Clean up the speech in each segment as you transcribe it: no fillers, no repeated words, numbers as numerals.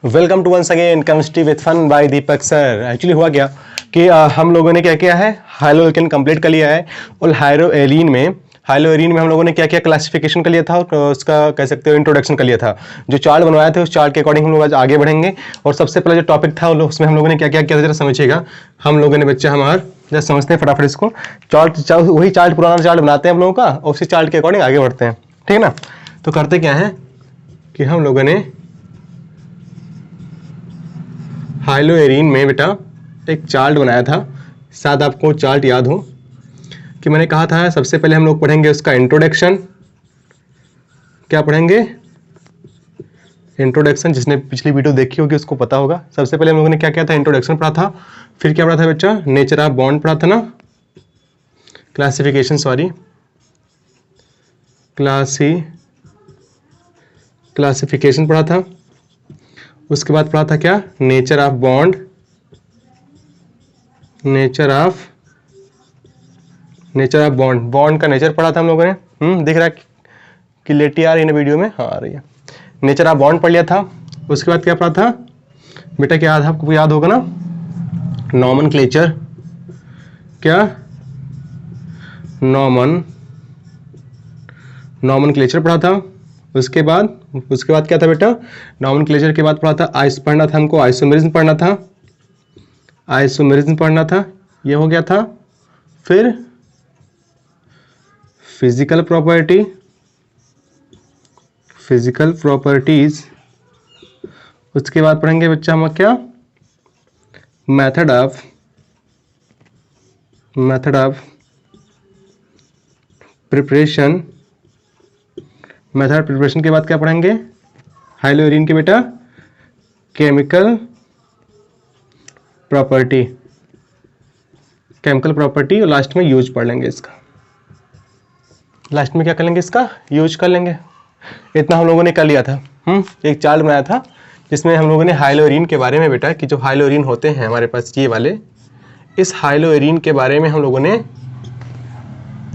Welcome to once again chemistry with fun by Deepak sir. Actually हुआ क्या कि हम लोगों ने क्या किया है, हाइलो एल्केन कंप्लीट कर लिया है और हाइलो एरीन में हम लोगों ने क्या किया, क्लासिफिकेशन कर लिया था और उसका कह सकते हो इंट्रोडक्शन कर लिया था। जो चार्ट बनवाया था उस चार्ट के अकॉर्डिंग हम लोग आज आगे बढ़ेंगे। और सबसे पहले जो टॉपिक था उसमें हम लोगों ने क्या क्या किया जरा समझिएगा। हम लोगों ने बच्चा हमारा जरा समझते हैं फटाफट इसको। वही चार्ट पुराना चार्ट बनाते हैं हम लोगों का और उसी चार्ट के अकॉर्डिंग आगे बढ़ते हैं, ठीक है ना। तो करते क्या है कि हम लोगों ने हाइलो एरीन में बेटा एक चार्ट बनाया था। शायद आपको चार्ट याद हो कि मैंने कहा था सबसे पहले हम लोग पढ़ेंगे उसका इंट्रोडक्शन। क्या पढ़ेंगे? इंट्रोडक्शन। जिसने पिछली वीडियो देखी होगी उसको पता होगा। सबसे पहले हम लोगों ने क्या किया था, इंट्रोडक्शन पढ़ा था। फिर क्या पढ़ा था बच्चा, नेचर ऑफ बॉन्ड पढ़ा था ना, क्लासिफिकेशन पढ़ा था। उसके बाद पढ़ा था क्या, नेचर ऑफ बॉन्ड, बॉन्ड का नेचर पढ़ा था हम लोगों ने। दिख रहा है क्लियरिटी आ रही है ना वीडियो में? हाँ आ रही है। नेचर ऑफ बॉन्ड पढ़ लिया था। उसके बाद क्या पढ़ा था बेटा, क्या याद, आपको याद होगा ना, नॉमेनक्लेचर। क्या? नॉमेनक्लेचर पढ़ा था। उसके बाद क्या था बेटा, नॉमेनक्लेचर के बाद पढ़ा था पढ़ना था हमको आइसोमेरिज्म पढ़ना था। ये हो गया था। फिर फिजिकल प्रॉपर्टीज। उसके बाद पढ़ेंगे बच्चा हम क्या, method of preparation. Method preparation के बाद क्या पढ़ेंगे, हाइलो एरीन के बेटा केमिकल प्रॉपर्टी और लास्ट में यूज पढ़ लेंगे इसका। लास्ट में क्या कर लेंगे, इसका यूज कर लेंगे। इतना हम लोगों ने कर लिया था। एक चार्ट बनाया था जिसमें हम लोगों ने हाइलो एरीन के बारे में बेटा कि जो हाइलो एरीन होते हैं हमारे पास ये वाले, इस हाइलो एरीन के बारे में हम लोगों ने,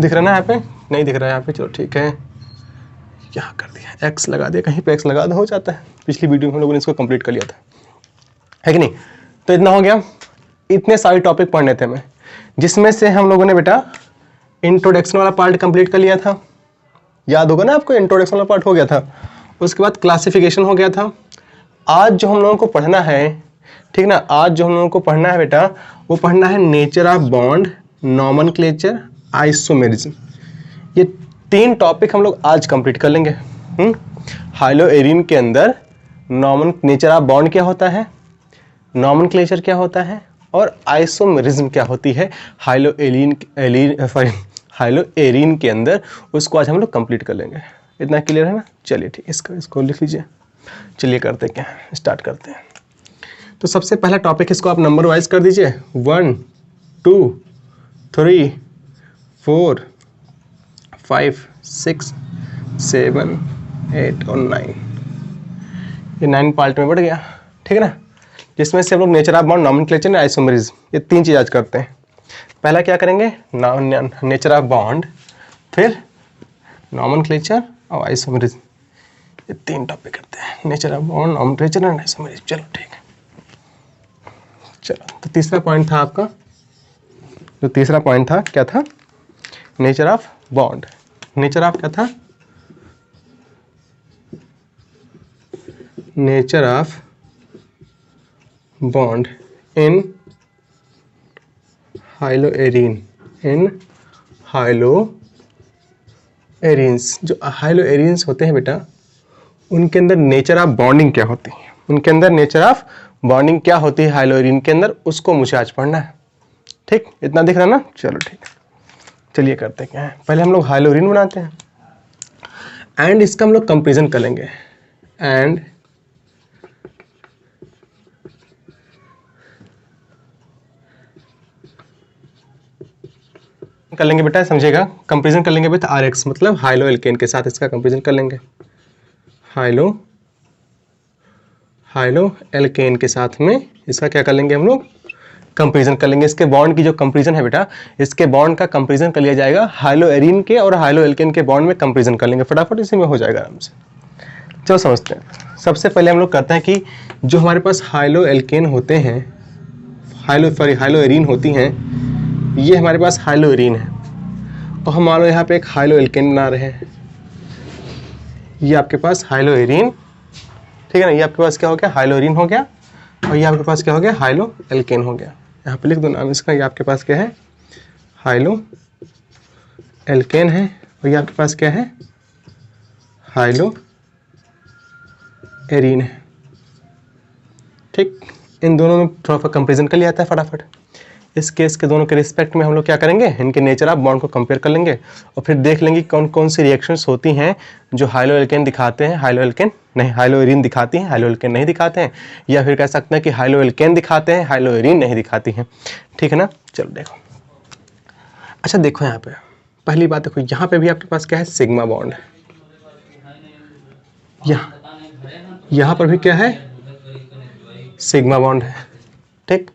दिख रहा है ना यहाँ पे? नहीं दिख रहा है यहाँ पे, चलो ठीक है, यहाँ कर दिया, एक्स लगा दिया, कहीं पे एक्स लगा दो, हो जाता है। पिछली वीडियो में हम लोगों ने इसको कंप्लीट कर लिया था, है कि नहीं? तो इतना हो गया। इतने सारे टॉपिक पढ़ने थे हमें, जिसमें से हम लोगों ने बेटा इंट्रोडक्शन वाला पार्ट कंप्लीट कर लिया था। याद होगा ना आपको, इंट्रोडक्शन वाला पार्ट हो गया था। उसके बाद क्लासिफिकेशन हो गया था। आज जो हम लोगों को पढ़ना है, ठीक ना, आज जो हम लोगों को पढ़ना है बेटा, वो पढ़ना है nature of bond, nomenclature, isomerism. ये 3 टॉपिक हम लोग आज कंप्लीट कर लेंगे। हाइलो एरीन के अंदर नेचर ऑफ बॉन्ड क्या होता है, नॉमेनक्लेचर क्या होता है और आइसोमेरिज्म क्या होती है हाइलो एरीन के अंदर, उसको आज हम लोग कंप्लीट कर लेंगे। इतना क्लियर है ना? चलिए ठीक, इसको लिख लीजिए। चलिए करते क्या, स्टार्ट करते हैं। तो सबसे पहला टॉपिक, इसको आप नंबर वाइज कर दीजिए, 1 2 3 4 5 6 7 8 और 9। ये 9 पार्ट में बढ़ गया, ठीक है ना, जिसमें से हम लोग नेचर ऑफ बॉन्ड, नॉमेनक्लेचर और आइसोमेरिज्म, ये 3 चीज आज करते हैं। पहला क्या करेंगे, नेचर ऑफ बॉन्ड, फिर नॉमेनक्लेचर और आइसोमेरिज्म। ये 3 टॉपिक करते हैं, नेचर ऑफ बॉन्ड, नॉमेनक्लेचर और आइसोमेरिज्म। चलो ठीक है। चलो, तो तीसरा पॉइंट था आपका, जो तीसरा पॉइंट था क्या था, nature of bond. Nature of क्या था, nature of bond in high-low arenes. जो हाइलो एरीन्स होते हैं बेटा, उनके अंदर नेचर ऑफ बॉन्डिंग क्या होती है, हाइलो एरीन के अंदर, उसको मुझे आज पढ़ना है। ठीक, इतना दिख रहा ना? चलो ठीक है, चलिए करते क्या है। पहले हम लोग हाइलो एरीन बनाते हैं एंड इसका हम लोग कंपेरिजन कर लेंगे। एंड कर लेंगे बेटा, समझिएगा, कंपेरिजन कर लेंगे बेटा RX, मतलब हाइलो एल्केन के साथ इसका कंपेरिजन कर लेंगे। हाइलो एल्केन के साथ में इसका क्या कर लेंगे हम लोग, कंपेरिजन कर लेंगे। इसके बॉन्ड की जो कंपेरिजन है बेटा, इसके बॉन्ड का कंपेरिजन कर लिया जाएगा हाइलो एरीन के और हाइलो एल्केन के बॉन्ड में कंपेरिजन कर लेंगे, फटाफट इसी में हो जाएगा आराम से। चलो समझते हैं। सबसे पहले हम लोग करते हैं कि जो हमारे पास हाइलो एल्केन होते हैं, हाइलो एरीन होती हैं, ये हमारे पास हाइलो एरीन है और हम मान लो यहाँ पे एक हाइलो एल्केन बना रहे हैं, ये आपके पास हाइलो एरीन, ठीक है ना, ये आपके पास क्या हो गया, हाइलो एरीन हो गया, और ये आपके पास क्या हो गया, हाइलो एल्केन हो गया। यहाँ पे लिख दो नाम इसका, ये आपके पास क्या है, हाइलो एल्केन है, और ये आपके पास क्या है, हाइलो एरीन है। ठीक, इन दोनों में थोड़ा सा कंपेरिजन कर लिया जाता है फटाफट। इस केस के दोनों के रिस्पेक्ट में हम लोग क्या करेंगे, इनके नेचर ऑफ बॉन्ड को कंपेयर कर लेंगे और फिर देख लेंगे कौन कौन सी रिएक्शंस होती हैं जो हाइलो एल्केन दिखाते हैं, हाइलो एल्केन नहीं, हाइलो एरीन दिखाती हैं, हाइलो एल्केन नहीं दिखाते हैं, या फिर कह सकते हैं कि हाइलो एल्केन दिखाते हैं, हाइलो एरीन नहीं दिखाती हैं। ठीक है ना, चलो देखो। अच्छा देखो यहाँ पे पहली बात देखो, यहाँ पे भी आपके पास क्या है, सिग्मा बॉन्ड है, यहाँ पर भी क्या है, सिग्मा बॉन्ड है। ठीक,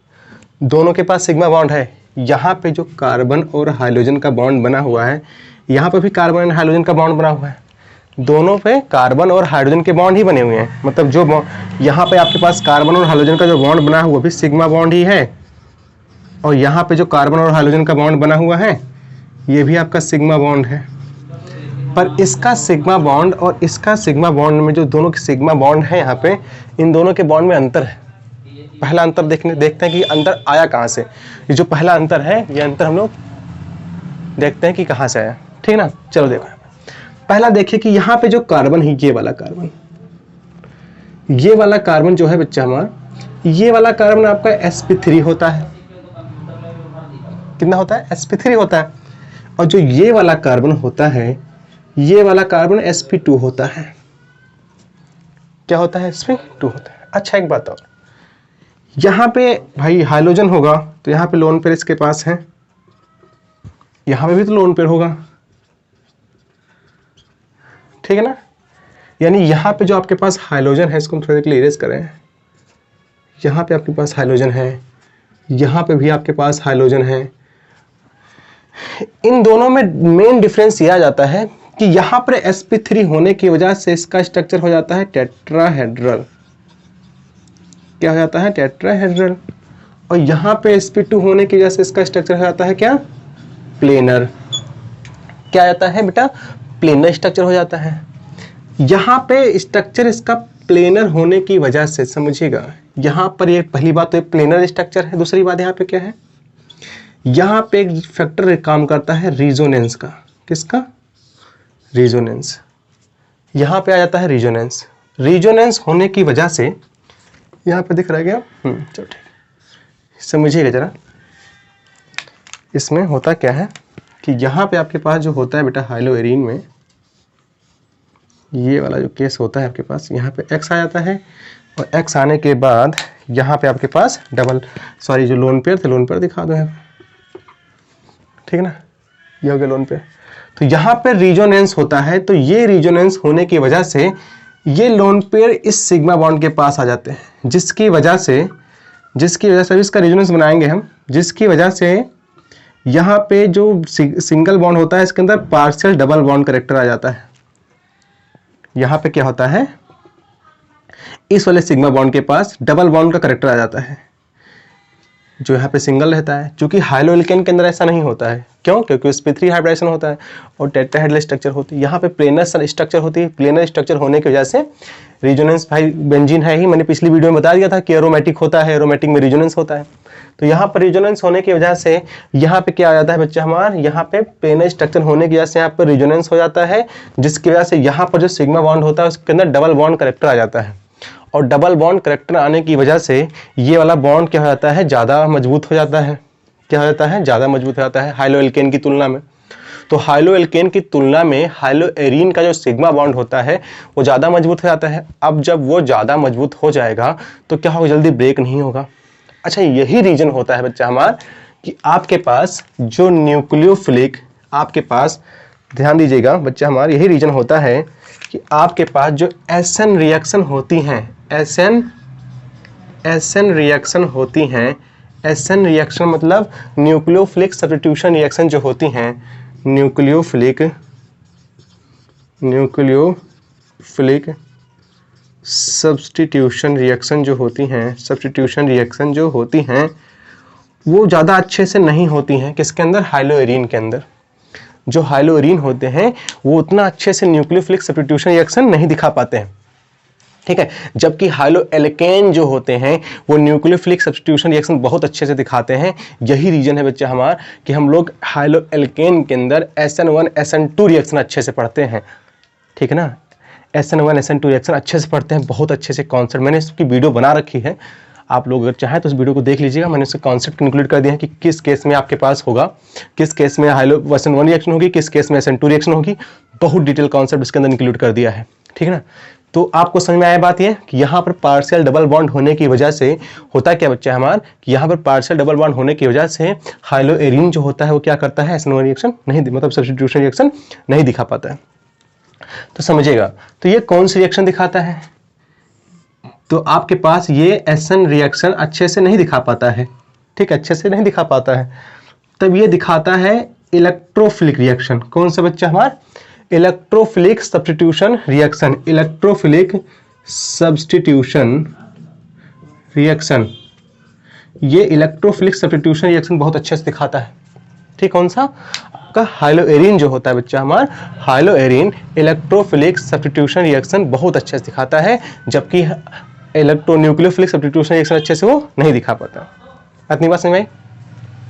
दोनों के पास सिग्मा बॉन्ड है। यहाँ पे जो कार्बन और हाइड्रोजन का बॉन्ड बना हुआ है, यहाँ पे भी कार्बन और हाइड्रोजन का बॉन्ड बना हुआ है, दोनों पे कार्बन और हाइड्रोजन के बॉन्ड ही बने हुए हैं। मतलब जो यहाँ पे आपके पास कार्बन और हाइड्रोजन का जो बॉन्ड बना हुआ भी सिग्मा बॉन्ड ही है, और यहाँ पे जो कार्बन और हाइड्रोजन का बॉन्ड बना हुआ है ये भी आपका सिग्मा बॉन्ड है। पर इसका सिग्मा बॉन्ड और इसका सिग्मा बॉन्ड में जो दोनों के सिग्मा बॉन्ड है, यहाँ पे इन दोनों के बॉन्ड में अंतर है। पहला अंतर देखते हैं कि अंतर आया कहाँ से। ये जो पहला अंतर है, ये अंतर हम लोग देखते हैं कि कहाँ से आया। ठीक है ना, चलो देखो। पहला देखिए कि यहाँ पे जो कार्बन है, ये वाला कार्बन जो है बच्चा हमारा, ये वाला कार्बन आपका sp3 होता है। कितना होता है, sp3 होता है। और जो ये वाला कार्बन होता है, ये वाला कार्बन sp2 होता है। क्या होता है, sp2 होता है। अच्छा एक बात और, यहाँ पे भाई हाइड्रोजन होगा तो यहाँ पे लोन पेयर इसके पास है, यहाँ पे भी तो लोन पेयर होगा। ठीक है ना, यानी यहाँ पे जो आपके पास हाइड्रोजन है, इसको हम थोड़ी देर के लिए इरेज करें। यहाँ पे आपके पास हाइड्रोजन है, यहाँ पे भी आपके पास हाइड्रोजन है। इन दोनों में मेन डिफरेंस यह आ जाता है कि यहाँ पर sp3 होने की वजह से इसका स्ट्रक्चर हो जाता है टेट्राहेड्रल। क्या हो जाता है, टेट्राहेड्रल। और यहाँ पे sp2 होने की वजह से इसका स्ट्रक्चर हो जाता है क्या, प्लेनर। क्या जाता है बेटा, प्लेनर स्ट्रक्चर हो जाता है। यहाँ पे स्ट्रक्चर इसका प्लेनर होने की वजह से, समझिएगा, यहाँ पर ये पहली बात तो ये प्लेनर स्ट्रक्चर है। दूसरी बात यहाँ पे क्या है, यहाँ पे एक फैक्टर काम करता है रिजोनेंस का। किसका, रिजोनेंस। यहाँ पे आ जाता है रिजोनेंस। रिजोनेंस होने की वजह से यहाँ पे दिख रहा है क्या, चलो ठीक, समझिएगा जरा। इसमें होता क्या है कि यहाँ पे आपके पास जो होता है बेटा हाइलो एरीन में, ये वाला जो केस होता है आपके पास, यहाँ पे X आ जाता है, और X आने के बाद यहाँ पे आपके पास जो लोन पेयर थे, लोन पेयर दिखा दो यहाँ पे। ठीक है ना, ये हो गया लोन पेयर। तो यहाँ पे रिजोनेंस होता है, तो ये रिजोनेंस होने की वजह से ये लोन पेयर इस सिग्मा बॉन्ड के पास आ जाते हैं, जिसकी वजह से इसका रिजोनेंस बनाएंगे हम, जिसकी वजह से यहाँ पे जो सिंगल बॉन्ड होता है इसके अंदर पार्शियल डबल बॉन्ड कैरेक्टर आ जाता है। यहाँ पे क्या होता है, इस वाले सिग्मा बॉन्ड के पास डबल बॉन्ड का कैरेक्टर आ जाता है, जो यहाँ पे सिंगल रहता है। क्योंकि हाइलो एल्केन के अंदर ऐसा नहीं होता है। क्यों, क्योंकि sp3 हाइब्रिडाइजेशन होता है और टेट्राहेड्रल स्ट्रक्चर होती है। यहाँ पे प्लेनर स्ट्रक्चर होती है। प्लेनर स्ट्रक्चर होने की वजह से रिजोनेंस, भाई बेंजीन है ही, मैंने पिछली वीडियो में बता दिया था कि एरोमेटिक होता है, एरोमेटिक में रिजोनेंस होता है। तो यहाँ पर रिजोनेंस होने की वजह से यहाँ पे क्या आ जाता है बच्चा हमारा, यहाँ पे प्लेनर स्ट्रक्चर होने की वजह से यहाँ पर रिजोनेंस हो जाता है, जिसकी वजह से यहाँ पर जो सिग्मा बॉन्ड होता है उसके अंदर डबल बॉन्ड कैरेक्टर आ जाता है। और डबल बॉन्ड कैरेक्टर आने की वजह से ये वाला बॉन्ड क्या हो जाता है, ज़्यादा मजबूत हो जाता है। क्या हो जाता है, ज़्यादा मजबूत हो जाता है हाइलो एल्केन की तुलना में। तो हाइलो एल्केन की तुलना में हाइलो एरीन का जो सिग्मा बॉन्ड होता है वो ज़्यादा मजबूत हो जाता है। अब जब वो ज़्यादा मजबूत हो जाएगा तो क्या होगा, जल्दी ब्रेक नहीं होगा। अच्छा, यही रीजन होता है बच्चा हमारा कि आपके पास जो न्यूक्लियोफिलिक, आपके पास ध्यान दीजिएगा बच्चा हमारा, यही रीजन होता है कि आपके पास जो एसएन रिएक्शन होती हैं, एसएन रिएक्शन होती हैं, एसएन रिएक्शन मतलब न्यूक्लियोफिलिक सब्स्टिट्यूशन रिएक्शन जो होती हैं, न्यूक्लियोफिलिक सब्स्टिट्यूशन रिएक्शन जो होती हैं, सब्स्टिट्यूशन रिएक्शन जो होती हैं वो ज़्यादा अच्छे से नहीं होती हैं किसके अंदर, हाइलोएरिन के अंदर। जो हाइलोएरिन होते हैं वो उतना अच्छे से न्यूक्लियोफिलिक सब्स्टिट्यूशन रिएक्शन नहीं दिखा पाते हैं, ठीक है। जबकि हाइलोएल्केन जो होते हैं वो न्यूक्लियोफिलिक सब्स्टिट्यूशन रिएक्शन बहुत अच्छे से दिखाते हैं। यही रीजन है बच्चा हमारा कि हम लोग हाइलोएल्केन के अंदर SN1 SN2 रिएक्शन अच्छे से पढ़ते हैं, ठीक है ना। SN1 SN2 रिएक्शन अच्छे से पढ़ते हैं, बहुत अच्छे से कॉन्सेप्ट, मैंने इसकी वीडियो बना रखी है, आप लोग अगर चाहें तो उस वीडियो को देख लीजिएगा। मैंने उसके कॉन्सेप्ट इंक्लूड कर दिया है कि किस केस में आपके पास होगा, किस केस में SN1 रिएक्शन होगी, किस केस में SN2 रिएक्शन होगी, बहुत डिटेल कॉन्सेप्ट इसके अंदर इंक्लूड कर दिया है, ठीक है ना। तो आपको समझ में आया बात ये कि यहाँ पर पार्शियल डबल बॉन्ड होने की वजह से होता क्या बच्चा हमारा कि यहाँ पर पार्शियल डबल बॉन्ड होने की वजह से हाइलोएरिन जो होता है वो क्या करता है, SN1 रिएक्शन नहीं, मतलब सब्स्टिट्यूशन रिएक्शन नहीं दिखा पाता है। तो समझिएगा, तो ये कौन सी रिएक्शन दिखाता है, तो आपके पास ये SN रिएक्शन अच्छे से नहीं दिखा पाता है, ठीक, अच्छे से नहीं दिखा पाता है। तब ये दिखाता है इलेक्ट्रोफिलिक रिएक्शन। कौन सा बच्चा हमारा, electrophilic substitution reaction, electrophilic substitution reaction. ये इलेक्ट्रोफिलिक सब्स्टिट्यूशन रिएक्शन बहुत अच्छे से दिखाता है, ठीक। कौन सा का, हाइलोएरिन जो होता है बच्चा हमारा, हाइलोएरिन इलेक्ट्रोफिलिक सब्स्टिट्यूशन रिएक्शन बहुत अच्छे से दिखाता है, जबकि इलेक्ट्रोन्यूक्लियोफिलिक सब्स्टिट्यूशन रिएक्शन अच्छे से वो नहीं दिखा पाता। इतनी बात समझ में आई,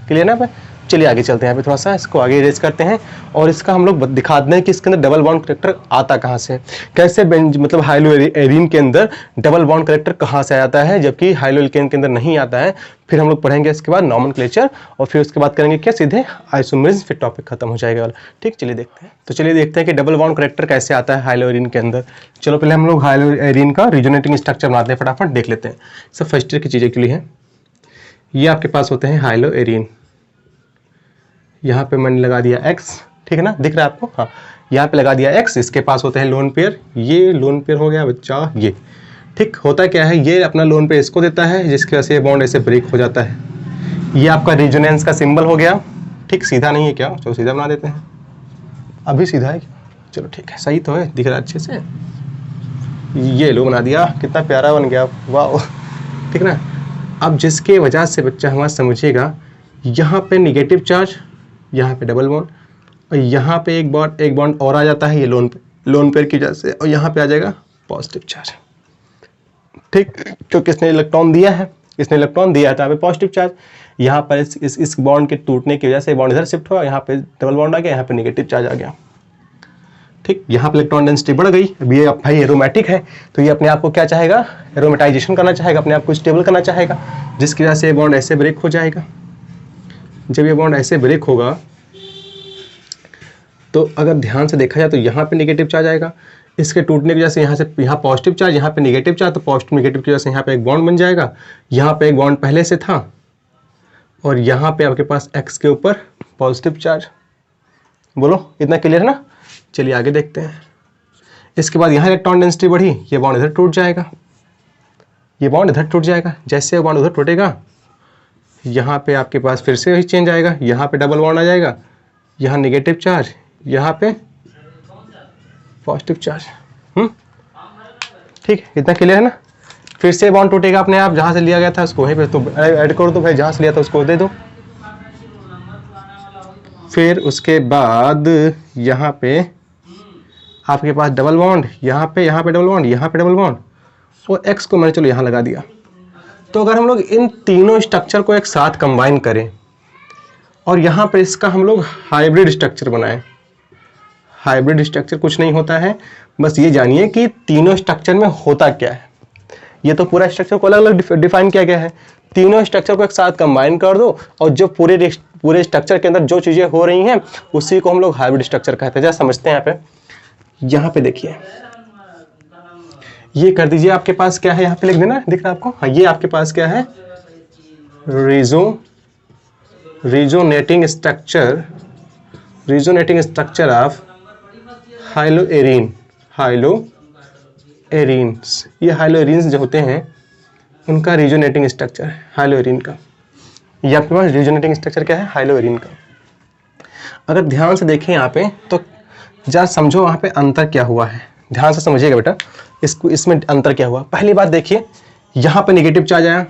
क्लियर ना। चलिए आगे चलते हैं, यहाँ पे थोड़ा सा इसको आगे रेज करते हैं और इसका हम लोग दिखा दें कि इसके अंदर डबल बॉन्ड करेक्टर आता कहाँ से, कैसे मतलब हाइलोएरिन के अंदर डबल बॉन्ड करेक्टर कहाँ से आता है, जबकि हाइलोएल्केन के अंदर नहीं आता है। फिर हम लोग पढ़ेंगे इसके बाद नॉमेनक्लेचर और फिर उसके बाद करेंगे क्या, सीधे आइसोमेरिज्म, फिर टॉपिक खत्म हो जाएगा वाला, ठीक। चलिए देखते हैं, तो चलिए देखते हैं कि डबल बॉन्ड करेक्टर कैसे आता है हाइलोएरिन के अंदर। चलो पहले हम लोग हाइलोएरिन का रिजोनेटिंग स्ट्रक्चर बनाते हैं, फटाफट देख लेते हैं। सब फर्स्ट ईयर की चीज़ें के लिए है। ये आपके पास होते हैं हाइलोएरिन, यहाँ पे मैंने लगा दिया X, ठीक है ना, दिख रहा है आपको, हाँ, यहाँ पे लगा दिया X। इसके पास होते हैं लोन पेयर, ये लोन पेयर हो गया बच्चा ये, ठीक। होता क्या है, ये अपना लोन पेयर इसको देता है, जिसकी वजह से ये बॉन्ड ऐसे ब्रेक हो जाता है। ये आपका रेजोनेंस का सिंबल हो गया, ठीक। सीधा नहीं है क्या, चलो सीधा बना देते हैं, अभी सीधा है, चलो ठीक है, सही तो है, दिख रहा है अच्छे से। ये लो बना दिया, कितना प्यारा बन गया, वाह, ठीक ना। अब जिसके वजह से बच्चा हमारा समझिएगा, यहाँ पे निगेटिव चार्ज, यहाँ पे डबल बॉन्ड, और यहाँ पे एक बॉन्ड और आ जाता है, ये लोन पेयर की वजह से, और यहाँ पे आ जाएगा पॉजिटिव चार्ज, ठीक। क्योंकि इसने इलेक्ट्रॉन दिया है, इसने इलेक्ट्रॉन दिया था, यहाँ पे पॉजिटिव चार्ज, यहाँ पर इस बॉन्ड के टूटने की वजह से बॉन्ड इधर शिफ्ट हुआ, यहाँ पे डबल बॉन्ड आ गया, यहाँ पे निगेटिव चार्ज आ गया, ठीक। यहाँ पे इलेक्ट्रॉन डेंसिटी बढ़ गई। अब ये भाई एरोमेटिक है, तो ये अपने आप को क्या चाहेगा, एरोमेटाइजेशन करना चाहेगा, अपने आप को स्टेबल करना चाहेगा, जिसकी वजह से ये बॉन्ड ऐसे ब्रेक हो जाएगा। जब ये बॉन्ड ऐसे ब्रेक होगा तो अगर ध्यान से देखा जाए तो यहाँ पे नेगेटिव चार्ज आएगा, इसके टूटने की वजह से यहाँ पॉजिटिव चार्ज, यहाँ पे नेगेटिव चार्ज, तो पॉजिटिव नेगेटिव की वजह से यहाँ पे एक बॉन्ड बन जाएगा। यहाँ पे एक बॉन्ड पहले से था और यहाँ पे आपके पास X के ऊपर पॉजिटिव चार्ज। बोलो इतना क्लियर है ना। चलिए आगे देखते हैं। इसके बाद यहाँ इलेक्ट्रॉन डेंसिटी बढ़ी, ये बॉन्ड इधर टूट जाएगा, ये बॉन्ड इधर टूट जाएगा। जैसे ये बॉन्ड उधर टूटेगा, यहाँ पे आपके पास फिर से वही चेंज आएगा, यहाँ पे डबल बॉन्ड आ जाएगा, यहाँ नेगेटिव चार्ज, यहाँ पे पॉजिटिव चार्ज। ठीक है, इतना क्लियर है ना। फिर से बॉन्ड टूटेगा अपने आप, जहाँ से लिया गया था उसको वहीं पे तो ऐड कर दो भाई, जहाँ से लिया था उसको दे दो। फिर उसके बाद यहाँ पे आपके पास डबल बॉन्ड, यहाँ पे डबल बॉन्ड, यहाँ पे डबल बॉन्ड, और X को मैंने चलो यहाँ लगा दिया। तो अगर हम लोग इन तीनों स्ट्रक्चर को एक साथ कंबाइन करें और यहाँ पे इसका हम लोग हाइब्रिड स्ट्रक्चर बनाएं। हाइब्रिड स्ट्रक्चर कुछ नहीं होता है, बस ये जानिए कि तीनों स्ट्रक्चर में होता क्या है। ये तो पूरा स्ट्रक्चर को अलग अलग डिफाइन किया गया है, तीनों स्ट्रक्चर को एक साथ कंबाइन कर दो और जो पूरे स्ट्रक्चर के अंदर जो चीजें हो रही हैं उसी को हम लोग हाइब्रिड स्ट्रक्चर कहते हैं। जैसे समझते हैं यहाँ पे देखिए, ये कर दीजिए। आपके पास क्या है, यहाँ पे लिख देना, दिख रहा है आपको। हाँ, ये आपके पास क्या है, रेजोनेटिंग स्ट्रक्चर ऑफ हाइलोएरिन्स। ये हाइलोएरिन्स जो होते हैं उनका रेजोनेटिंग स्ट्रक्चर है हाइलोएरिन का। ये आपके पास रेजोनेटिंग स्ट्रक्चर क्या है, हाइलोएरिन का। अगर ध्यान से देखें यहाँ पे तो जरा समझो वहाँ पे अंतर क्या हुआ है। ध्यान से समझिएगा बेटा, इसमें अंतर क्या हुआ। पहली बात देखिए, यहाँ पे नेगेटिव चार्ज आया,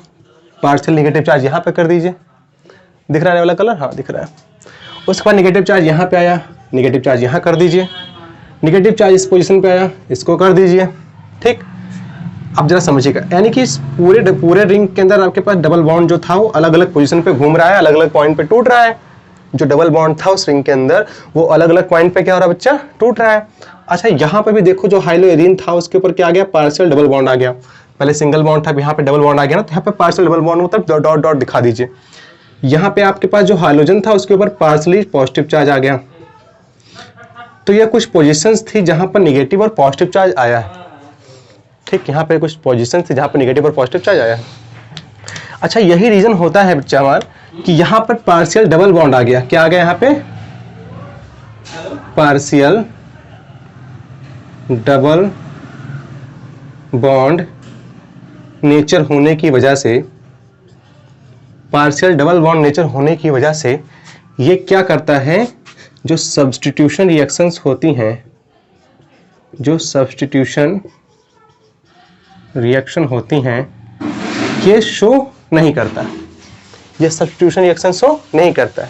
पार्शियल नेगेटिव चार्ज यहाँ पे कर दीजिए, दिख रहा है वाला कलर, हाँ दिख रहा है। उसके बाद नेगेटिव चार्ज यहाँ पे आया, नेगेटिव चार्ज यहाँ कर दीजिए, नेगेटिव चार्ज इस पोजीशन पे आया, इसको कर दीजिए, ठीक। अब जरा समझिएगा, यानी कि इस पूरे रिंग के अंदर आपके पास डबल बॉन्ड जो था वो अलग अलग पोजीशन पे घूम रहा है, अलग अलग पॉइंट पे टूट रहा है। जो डबल बॉन्ड था उस रिंग के अंदर वो अलग अलग पॉइंट पे क्या हो रहा है बच्चा, टूट रहा है। अच्छा, यहाँ पे भी देखो जो हाइलोएरिन था उसके ऊपर क्या आ गया, पार्शियल डबल बॉन्ड आ गया। पहले सिंगल बॉन्ड था, यहाँ पे डबल बॉन्ड आ गया ना, तो यहाँ पे पार्शियल डबल बॉन्ड मतलब डॉट डॉट दिखा दीजिए। यहाँ पे आपके पास जो हाइड्रोजन था उसके ऊपर पार्शियली पॉजिटिव चार्ज आ गया। तो ये कुछ पोजीशंस थी जहां पर नेगेटिव और पॉजिटिव चार्ज आया है, ठीक। यहाँ पे कुछ पोजीशन थी जहां पर नेगेटिव और पॉजिटिव चार्ज आया है। अच्छा, यही रीजन होता है बच्चा हमारा कि यहाँ पर पार्शियल डबल बॉन्ड आ गया। क्या आ गया यहाँ पे, पार्शियल डबल बॉन्ड नेचर होने की वजह से, पार्शियल डबल बॉन्ड नेचर होने की वजह से ये क्या करता है, जो सब्स्टिट्यूशन रिएक्शंस होती हैं, जो सब्स्टिट्यूशन रिएक्शन होती हैं, ये शो नहीं करता, ये सब्स्टिट्यूशन रिएक्शन शो नहीं करता है।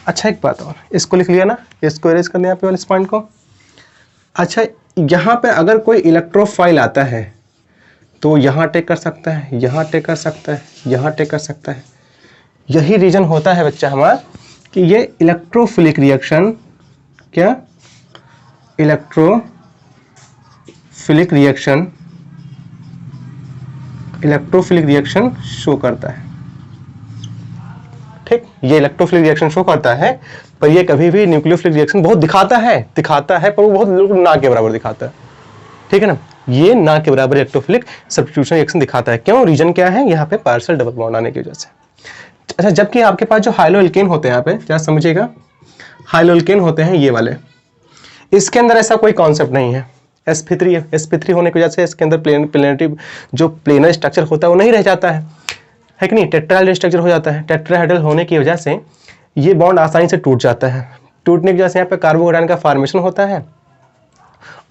अच्छा, एक बात और, इसको लिख लिया ना, इसको इरेज कर लिया यहाँ पे वाले इस पॉइंट को। अच्छा, यहाँ पे अगर कोई इलेक्ट्रोफाइल आता है तो यहाँ टेक कर सकता है, यहाँ टेक कर सकता है, यहाँ टेक कर सकता है। यही रीजन होता है बच्चा हमारा कि ये इलेक्ट्रोफिलिक रिएक्शन, क्या, इलेक्ट्रोफिलिक रिएक्शन शो करता है, ठीक। ये इलेक्ट्रोफिलिक रिएक्शन शो करता है, पर ये कभी भी न्यूक्लियोफिलिक रिएक्शन बहुत दिखाता है पर वो बहुत ना के बराबर दिखाता है, ठीक है ना। ये ना के बराबर इलेक्ट्रोफिलिक सब्स्टिट्यूशन रिएक्शन दिखाता है। क्यों, रीजन क्या है, यहाँ पे पार्शियल डबल बॉन्ड आने की वजह से। अच्छा, जबकि आपके पास जो हाइलोएल्केन होते हैं, यहाँ पे क्या समझिएगा, हाइलोएल्केन होते हैं ये वाले, इसके अंदर ऐसा कोई कॉन्सेप्ट नहीं है। sp3 होने की वजह से इसके अंदर प्लेनेटिव जो प्लेनर स्ट्रक्चर होता है वो नहीं रह जाता है कि नहीं, टेट्राहेड्रल स्ट्रक्चर हो जाता है। टेट्राहेड्रल होने की वजह से ये बॉन्ड आसानी से टूट जाता है। टूटने की वजह से यहाँ पे कार्बोकेटायन का फॉर्मेशन होता है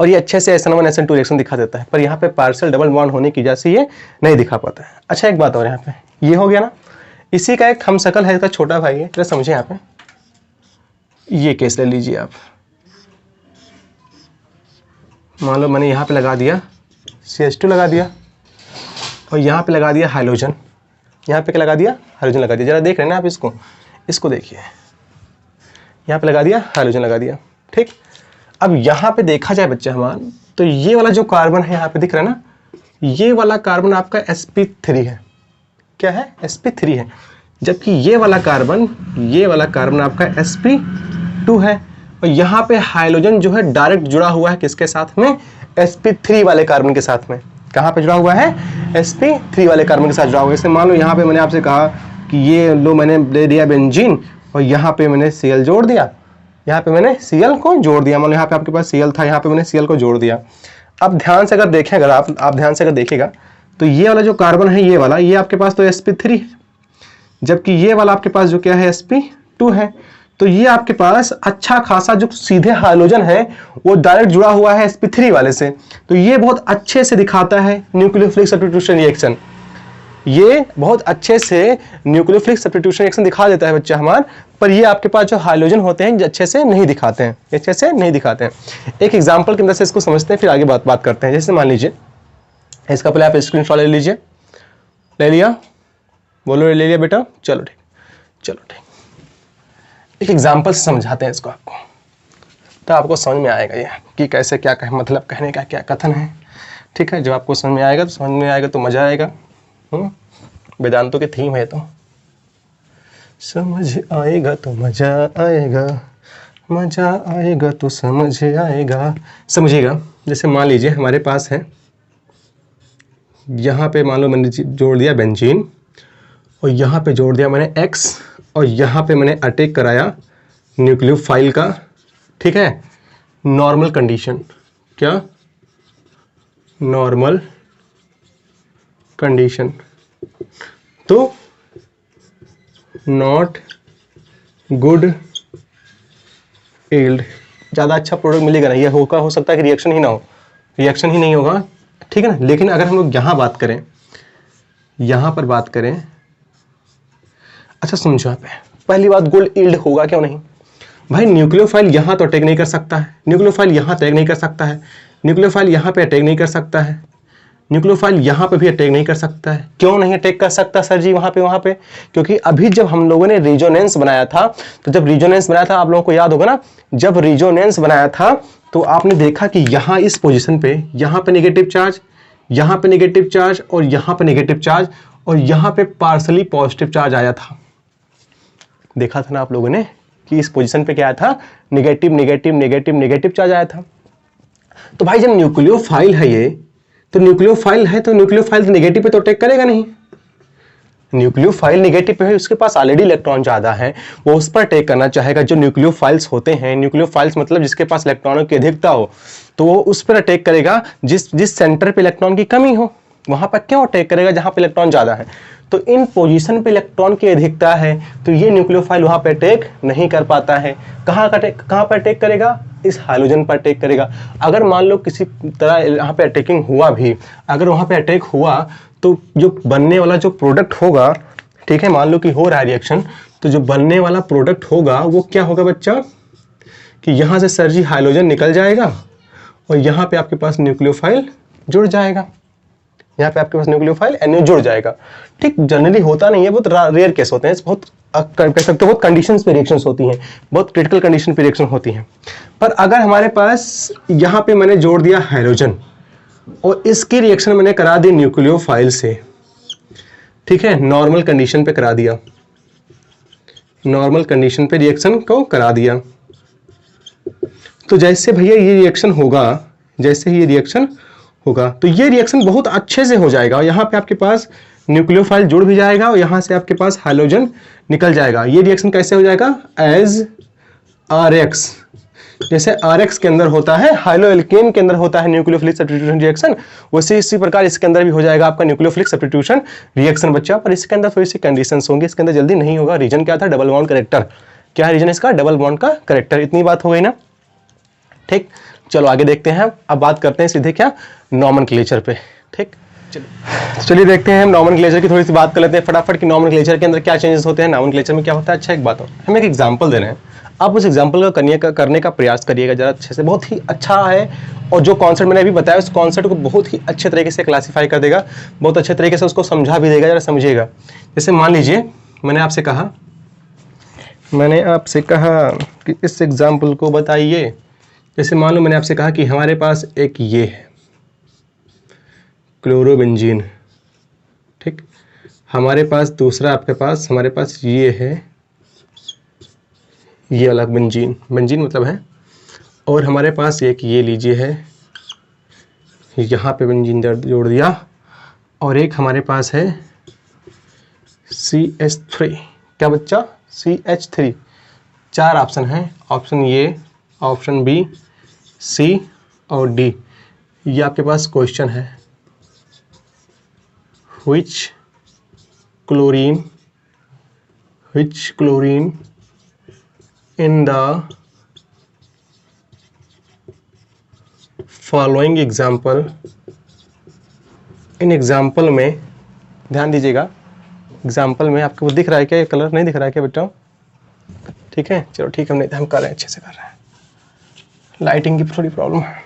और ये अच्छे से SN1 SN2 रिएक्शन दिखा देता है, पर यहाँ पे पार्शियल डबल बॉन्ड होने की वजह से ये नहीं दिखा पाता है। अच्छा, एक बात और, यहाँ पे ये हो गया ना, इसी का एक हमशक्ल है, इसका छोटा भाई है, समझे। यहाँ पे ये केस ले लीजिए आप, मान लो मैंने यहाँ पे लगा दिया CH2 लगा दिया और यहाँ पे लगा दिया हाइड्रोजन, यहाँ पे क्या लगा दिया, हाइड्रोजन लगा दिया। जरा देख रहे हैं ना आप, इसको देखिए, यहाँ पे लगा दिया हाइड्रोजन लगा दिया, ठीक। अब यहाँ पे देखा जाए बच्चा हमारा, तो ये वाला जो कार्बन है यहाँ पे दिख रहा है ना, ये वाला कार्बन आपका sp3 है। क्या है, sp3 है। जबकि ये वाला कार्बन आपका sp2 है। और यहाँ पे हाइड्रोजन जो है डायरेक्ट जुड़ा हुआ है किसके साथ में, sp3 वाले कार्बन के साथ में। कहाँ पे जुड़ा हुआ है, sp3 वाले कार्बन के साथ जुड़ा हुआ है। जैसे मान लो यहाँ पे मैंने आपसे कहा कि ये लो मैंने ले दिया बेंजीन और यहाँ पे मैंने Cl जोड़ दिया, यहाँ पे मैंने Cl को जोड़ दिया। मान लो यहाँ पे आपके पास Cl था, यहाँ पे मैंने Cl को जोड़ दिया। अब ध्यान से अगर देखें, अगर आप ध्यान से अगर देखिएगा तो ये वाला जो कार्बन है, ये वाला, ये आपके पास तो sp3 है, जबकि ये वाला आपके पास जो क्या है, sp2 है। तो ये आपके पास अच्छा खासा जो सीधे हाइड्रोजन है वो डायरेक्ट जुड़ा हुआ है sp3 वाले से। तो ये बहुत अच्छे से दिखाता है न्यूक्लियोफिलिक सब्स्टिट्यूशन रिएक्शन, ये बहुत अच्छे से न्यूक्लियोफिलिक सब्स्टिट्यूशन रिएक्शन दिखा देता है बच्चा हमारा। पर ये आपके पास जो हाइड्रोजन होते हैं अच्छे से नहीं दिखाते हैं, अच्छे से नहीं दिखाते हैं। एक एग्जांपल की मदद से इसको समझते हैं, फिर आगे बात करते हैं। जैसे मान लीजिए, इसका पहले आप स्क्रीनशॉट ले लीजिए, ले लिया, बोलो ले लिया बेटा, चलो ठीक, चलो ठीक। एक एग्जांपल से समझाते हैं इसको आपको, तो आपको समझ में आएगा ये कि कैसे क्या कह, मतलब कहने का क्या कथन है, ठीक है। जब आपको समझ में आएगा तो मजा आएगा। वेदांतों की थीम है तो, समझ आएगा तो मजा आएगा, मजा आएगा तो समझ आएगा। समझिएगा, जैसे मान लीजिए हमारे पास है, यहाँ पे मान लो मैंने जोड़ दिया बेंजीन और यहाँ पे जोड़ दिया मैंने X और यहाँ पे मैंने अटैक कराया न्यूक्लियोफाइल का, ठीक है। नॉर्मल कंडीशन, क्या, नॉर्मल कंडीशन, तो नॉट गुड यील्ड, ज़्यादा अच्छा प्रोडक्ट मिलेगा नहीं। ये हो सकता है कि रिएक्शन ही ना हो, रिएक्शन ही नहीं होगा, ठीक है ना। लेकिन अगर हम लोग यहाँ बात करें, यहाँ पर बात करें, अच्छा समझो यहाँ पे पहली बात, गोल्ड यील्ड होगा क्यों नहीं भाई। न्यूक्लियोफाइल यहाँ तो अटैक नहीं कर सकता है, न्यूक्लियोफाइल यहाँ अटैक नहीं कर सकता है, न्यूक्लियोफाइल यहाँ पे अटैक नहीं कर सकता है, न्यूक्लियोफाइल यहाँ पे भी अटैक नहीं कर सकता है। क्यों नहीं अटैक कर सकता सर जी वहाँ पे? क्योंकि अभी जब हम लोगों ने रिजोनेंस बनाया था, तो जब रिजोनेंस बनाया था आप लोगों को याद होगा ना, जब रिजोनेंस बनाया था तो आपने देखा कि यहाँ इस पोजीशन पे, यहाँ पे नेगेटिव चार्ज, यहाँ पे नेगेटिव चार्ज और यहाँ पे नेगेटिव चार्ज और यहाँ पे पार्सली पॉजिटिव चार्ज आया था। देखा था ना आप लोगों ने कि इस पोजीशन पे क्या आया था, negative negative negative negative charge आया था। तो भाई जब न्यूक्लियोफाइल है ये, तो न्यूक्लियोफाइल है तो न्यूक्लियोफाइल नेगेटिव पे तो अटैक करेगा नहीं। न्यूक्लियोफाइल नेगेटिव पे है, उसके पास ऑलरेडी इलेक्ट्रॉन ज्यादा है, वो उस पर अटैक करना चाहेगा। जो न्यूक्लियोफाइल्स होते हैं, न्यूक्लियोफाइल्स मतलब जिसके पास इलेक्ट्रॉनों की अधिकता हो, तो वो उस पर अटैक करेगा जिस सेंटर पे इलेक्ट्रॉन की कमी हो। वहां पर क्यों अटैक करेगा जहां पे इलेक्ट्रॉन ज्यादा है? तो इन पोजीशन पे इलेक्ट्रॉन की अधिकता है, तो ये न्यूक्लियोफाइल वहां पे अटैक नहीं कर पाता है। कहां पर अटैक करेगा? इस हाइड्रोजन पर अटैक करेगा। अगर मान लो किसी तरह यहाँ पे अटैकिंग हुआ भी, अगर वहां पे अटैक हुआ तो जो बनने वाला जो प्रोडक्ट होगा, ठीक है, मान लो कि हो रहा है रिएक्शन, तो जो बनने वाला प्रोडक्ट होगा वो क्या होगा बच्चा, कि यहां से सर जी हाइड्रोजन निकल जाएगा और यहाँ पे आपके पास न्यूक्लियोफाइल जुड़ जाएगा, यहाँ पे आपके पास न्यूक्लियोफाइल NH जुड़ जाएगा। ठीक, जनरली होता नहीं है, बहुत रेयर केस होते हैं, बहुत कह सकते हो बहुत कंडीशंस पे रिएक्शंस होती हैं, बहुत क्रिटिकल कंडीशन पे रिएक्शन होती हैं। पर अगर हमारे पास यहाँ पे मैंने जोड़ दिया हाइड्रोजन और इसकी रिएक्शन मैंने करा दी न्यूक्लियोफाइल से, ठीक है, नॉर्मल कंडीशन पे करा दिया, नॉर्मल कंडीशन पे रिएक्शन को करा दिया, तो जैसे भैया ये रिएक्शन होगा, जैसे ही ये रिएक्शन होगा तो ये रिएक्शन बहुत अच्छे से हो जाएगा और यहाँ पे आपके पास न्यूक्लियोफाइल जुड़ भी जाएगा और यहाँ से आपके पास हाइड्रोजन निकल जाएगा। ये रिएक्शन कैसे हो जाएगा? एज RX, जैसे RX के अंदर होता है, हाइड्रोएल्केन के अंदर होता है न्यूक्लियोफिलिक सब्स्टिट्यूशन रिएक्शन, वैसे इसी प्रकार इसके अंदर भी हो जाएगा आपका न्यूक्लियोफिलिक सब्स्टिट्यूशन रिएक्शन बच्चा। पर इसके अंदर थोड़ी सी कंडीशंस होंगी, इसके अंदर जल्दी नहीं होगा। रीजन क्या था? Double bond character. क्या है रीजन इसका? डबल बॉन्ड का करेक्टर। इतनी बात हो गई ना, ठीक। चलो आगे देखते हैं, अब बात करते हैं सीधे क्या, नॉमेनक्लेचर पे। ठीक, चलिए देखते हैं हम नॉमेनक्लेचर की थोड़ी सी बात कर लेते हैं फटाफट कि नॉमेनक्लेचर के अंदर क्या चेंजेस होते हैं, नॉमेनक्लेचर में क्या होता है। अच्छा एक बात हो, हम एक एग्जांपल दे रहे हैं, आप उस एग्जांपल का करने का प्रयास करिएगा जरा अच्छे से, बहुत ही अच्छा है। और जो कॉन्सेप्ट मैंने अभी बताया उस कॉन्सेप्ट को बहुत ही अच्छे तरीके से क्लासीफाई कर देगा, बहुत अच्छे तरीके से उसको समझा भी देगा, जरा समझिएगा। जैसे मान लीजिए मैंने आपसे कहा कि इस एग्जाम्पल को बताइए। जैसे मान लो मैंने आपसे कहा कि हमारे पास एक ये है क्लोरोबेंजीन, ठीक, हमारे पास दूसरा आपके पास हमारे पास ये है, ये अलग बेंजीन, बेंजीन मतलब है, और हमारे पास एक ये लीजिए है, यहाँ पे बेंजीन जोड़ दिया, और एक हमारे पास है CH3। क्या बच्चा? CH3। 4 ऑप्शन हैं, ऑप्शन ए, ऑप्शन बी, सी और डी। ये आपके पास क्वेश्चन है, which chlorine in the following example, in example में ध्यान दीजिएगा, एग्जाम्पल में आपको दिख रहा है क्या? ये कलर नहीं दिख रहा है क्या बेटा? ठीक है, चलो ठीक है, हम कर रहे हैं, अच्छे से कर रहे हैं, लाइटिंग की थोड़ी प्रॉब्लम है।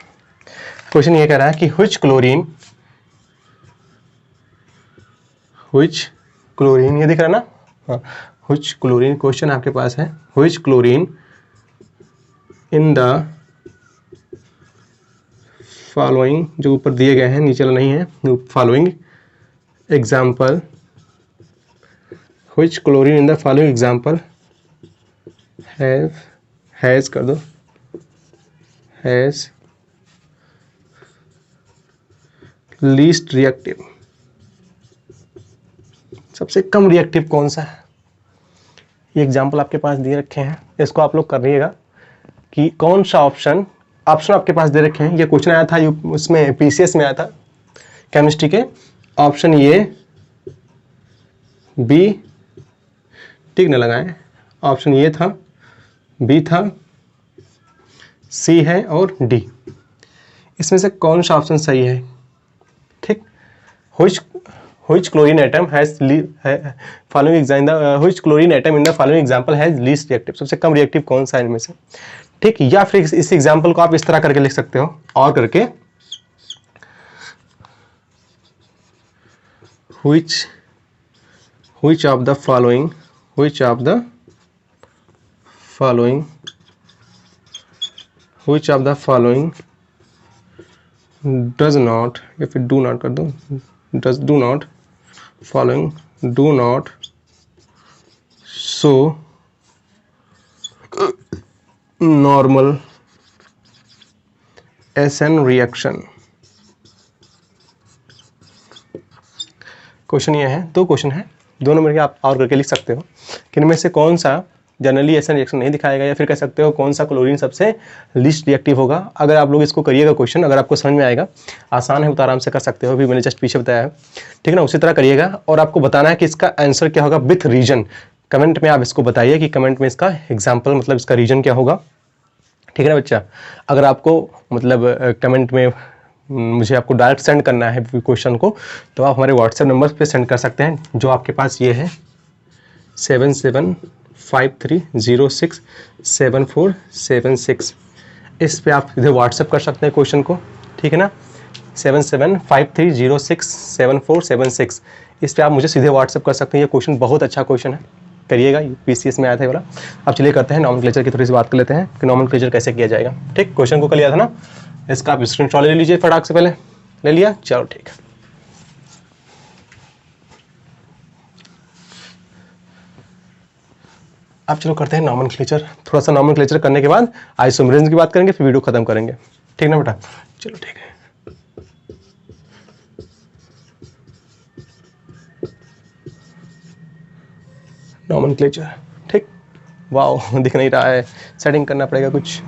क्वेश्चन ये कह रहा है कि which chlorine, ये दिख रहा है ना, हाँ, which chlorine, क्वेश्चन आपके पास है which chlorine in the following, जो ऊपर दिए गए हैं, नीचे नहीं है, following example, which chlorine in the following example has कर दो, has least reactive, सबसे कम रिएक्टिव कौन सा है? ये एग्जाम्पल आपके पास दिए रखे हैं, इसको आप लोग कर रहिएगा कि कौन सा ऑप्शन आपके पास दे रखे हैं। ये क्वेश्चन आया था उसमें PCS में आया था केमिस्ट्री के, ऑप्शन ए, बी, ठीक ना लगाएं, ऑप्शन ए था, बी था, सी है और डी। इसमें से कौन सा ऑप्शन सही है? ठीक, which chlorine atom has following example which chlorine atom in the following example has least reactive, सबसे कम रिएक्टिव कौन सा है इनमें से? ठीक, या फिर इस एग्जाम्पल को आप इस तरह करके लिख सकते हो और करके which of the following does not, या फिर do not कर दो, do not following do not show normal SN reaction। Question ये है, दो क्वेश्चन है, दोनों मिलकर आप और करके लिख सकते हो कि इनमें से कौन सा जनरली एसन रिएक्शन नहीं दिखाएगा, या फिर कह सकते हो कौन सा क्लोरीन सबसे लीस्ट रिएक्टिव होगा। अगर आप लोग इसको करिएगा क्वेश्चन, अगर आपको समझ में आएगा, आसान है तो आराम से कर सकते हो, भी मैंने जस्ट पीछे बताया है, ठीक है ना। उसी तरह करिएगा और आपको बताना है कि इसका आंसर क्या होगा विथ रीजन। कमेंट में आप इसको बताइए कि कमेंट में इसका एग्जाम्पल मतलब इसका रीजन क्या होगा, ठीक है ना बच्चा। अगर आपको मतलब कमेंट में मुझे आपको डायरेक्ट सेंड करना है क्वेश्चन को, तो आप हमारे व्हाट्सएप नंबर पे सेंड कर सकते हैं, जो आपके पास ये है 7753067476। इस पे आप इधर व्हाट्सएप कर सकते हैं क्वेश्चन को, ठीक है ना। 7753067476 इस पे आप मुझे सीधे व्हाट्सएप कर सकते हैं। ये क्वेश्चन बहुत अच्छा क्वेश्चन है, करिएगा, पीसीएस में आया था ये वाला। अब चलिए करते हैं नॉमेनक्लेचर की थोड़ी सी बात कर लेते हैं कि नॉमेनक्लेचर कैसे किया जाएगा। ठीक, क्वेश्चन को कर लिया था ना, इसका आप स्क्रीनशॉट ले लीजिए फटाक से, पहले ले लिया, चलो ठीक है। अब चलो करते हैं नॉमेनक्लेचर। थोड़ा सा नॉमेनक्लेचर करने के बाद आइसोमरेज की बात करेंगे, फिर वीडियो खत्म करेंगे, ठीक ना बेटा। चलो ठीक है। नॉमेनक्लेचर, ठीक, वाह दिख नहीं रहा है, सेटिंग करना पड़ेगा कुछ।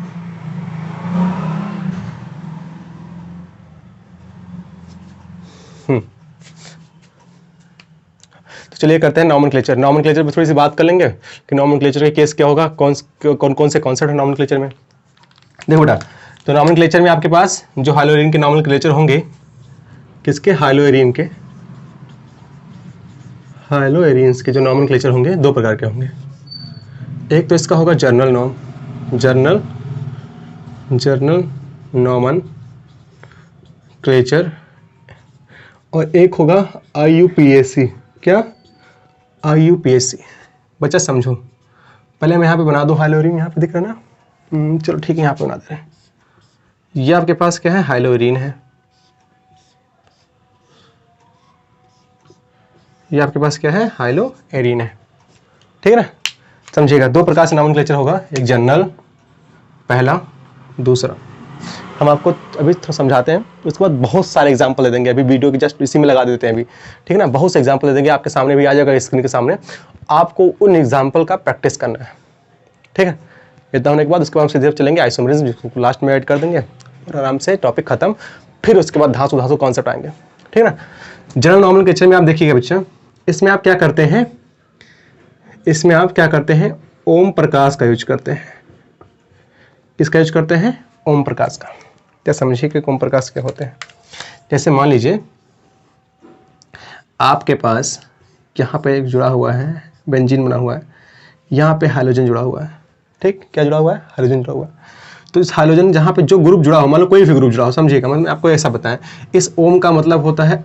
तो चलिए करते हैं नॉमेनक्लेचर। नॉमेनक्लेचर पर थोड़ी सी बात कर लेंगे कि नॉमेनक्लेचर के केस क्या होगा, कौन से कॉन्सेप्ट है नॉमेनक्लेचर में। देखो बेटा, तो नॉमेनक्लेचर में आपके पास जो हाइलोएरिन के नॉमेनक्लेचर होंगे, किसके, हाइलोएरिन के, हाइलोएरिन्स के जो नॉमेनक्लेचर होंगे दो प्रकार के होंगे। एक तो इसका होगा जर्नल नॉमेनक्लेचर, और एक होगा IUPAC। क्या, IUPAC। बच्चा समझो, पहले मैं यहाँ पे बना दूँ हाइलोएरिन, यहाँ पे दिख रहा है ना, चलो ठीक है, यहाँ पे बना दे रहे हैं। ये आपके पास क्या है, हाइलोएरिन है, ये आपके पास क्या है, हाइलोएरिन है, ठीक है ना। समझिएगा, दो प्रकार से नॉमेनक्लेचर होगा, एक जनरल पहला, दूसरा। हम आपको अभी थोड़ा समझाते हैं, उसके बाद बहुत सारे एग्जांपल दे देंगे, अभी वीडियो के जस्ट इसी में लगा देते हैं अभी, ठीक है ना। बहुत से एग्जांपल दे देंगे, आपके सामने भी आ जाएगा स्क्रीन के सामने, आपको उन एग्जांपल का प्रैक्टिस करना है, ठीक है। इतना होने के बाद उसके बाद हम सीधे चलेंगे आइसोमरेज, जिसको लास्ट में ऐड कर देंगे और आराम से टॉपिक खत्म। फिर उसके बाद धांसू कॉन्सेप्ट आएंगे, ठीक है ना। जनरल नॉमेनक्लेचर में आप देखिएगा बच्चा, इसमें आप क्या करते हैं, ओम प्रकाश का यूज करते हैं। किसका यूज करते हैं, ओम प्रकाश का। क्या समझिए कि ओम प्रकाश क्या होते हैं। जैसे मान लीजिए आपके पास यहाँ पे एक जुड़ा हुआ है, बेंजीन बना हुआ है, यहाँ पे हाइड्रोजन जुड़ा हुआ है, ठीक, क्या जुड़ा हुआ है, हाइड्रोजन जुड़ा हुआ है। तो इस हाइड्रोजन जहाँ पे जो ग्रुप जुड़ा हो, मान लो कोई भी ग्रुप जुड़ा हो, समझिएगा, मतलब आपको ऐसा बताएं, इस ओम का मतलब होता है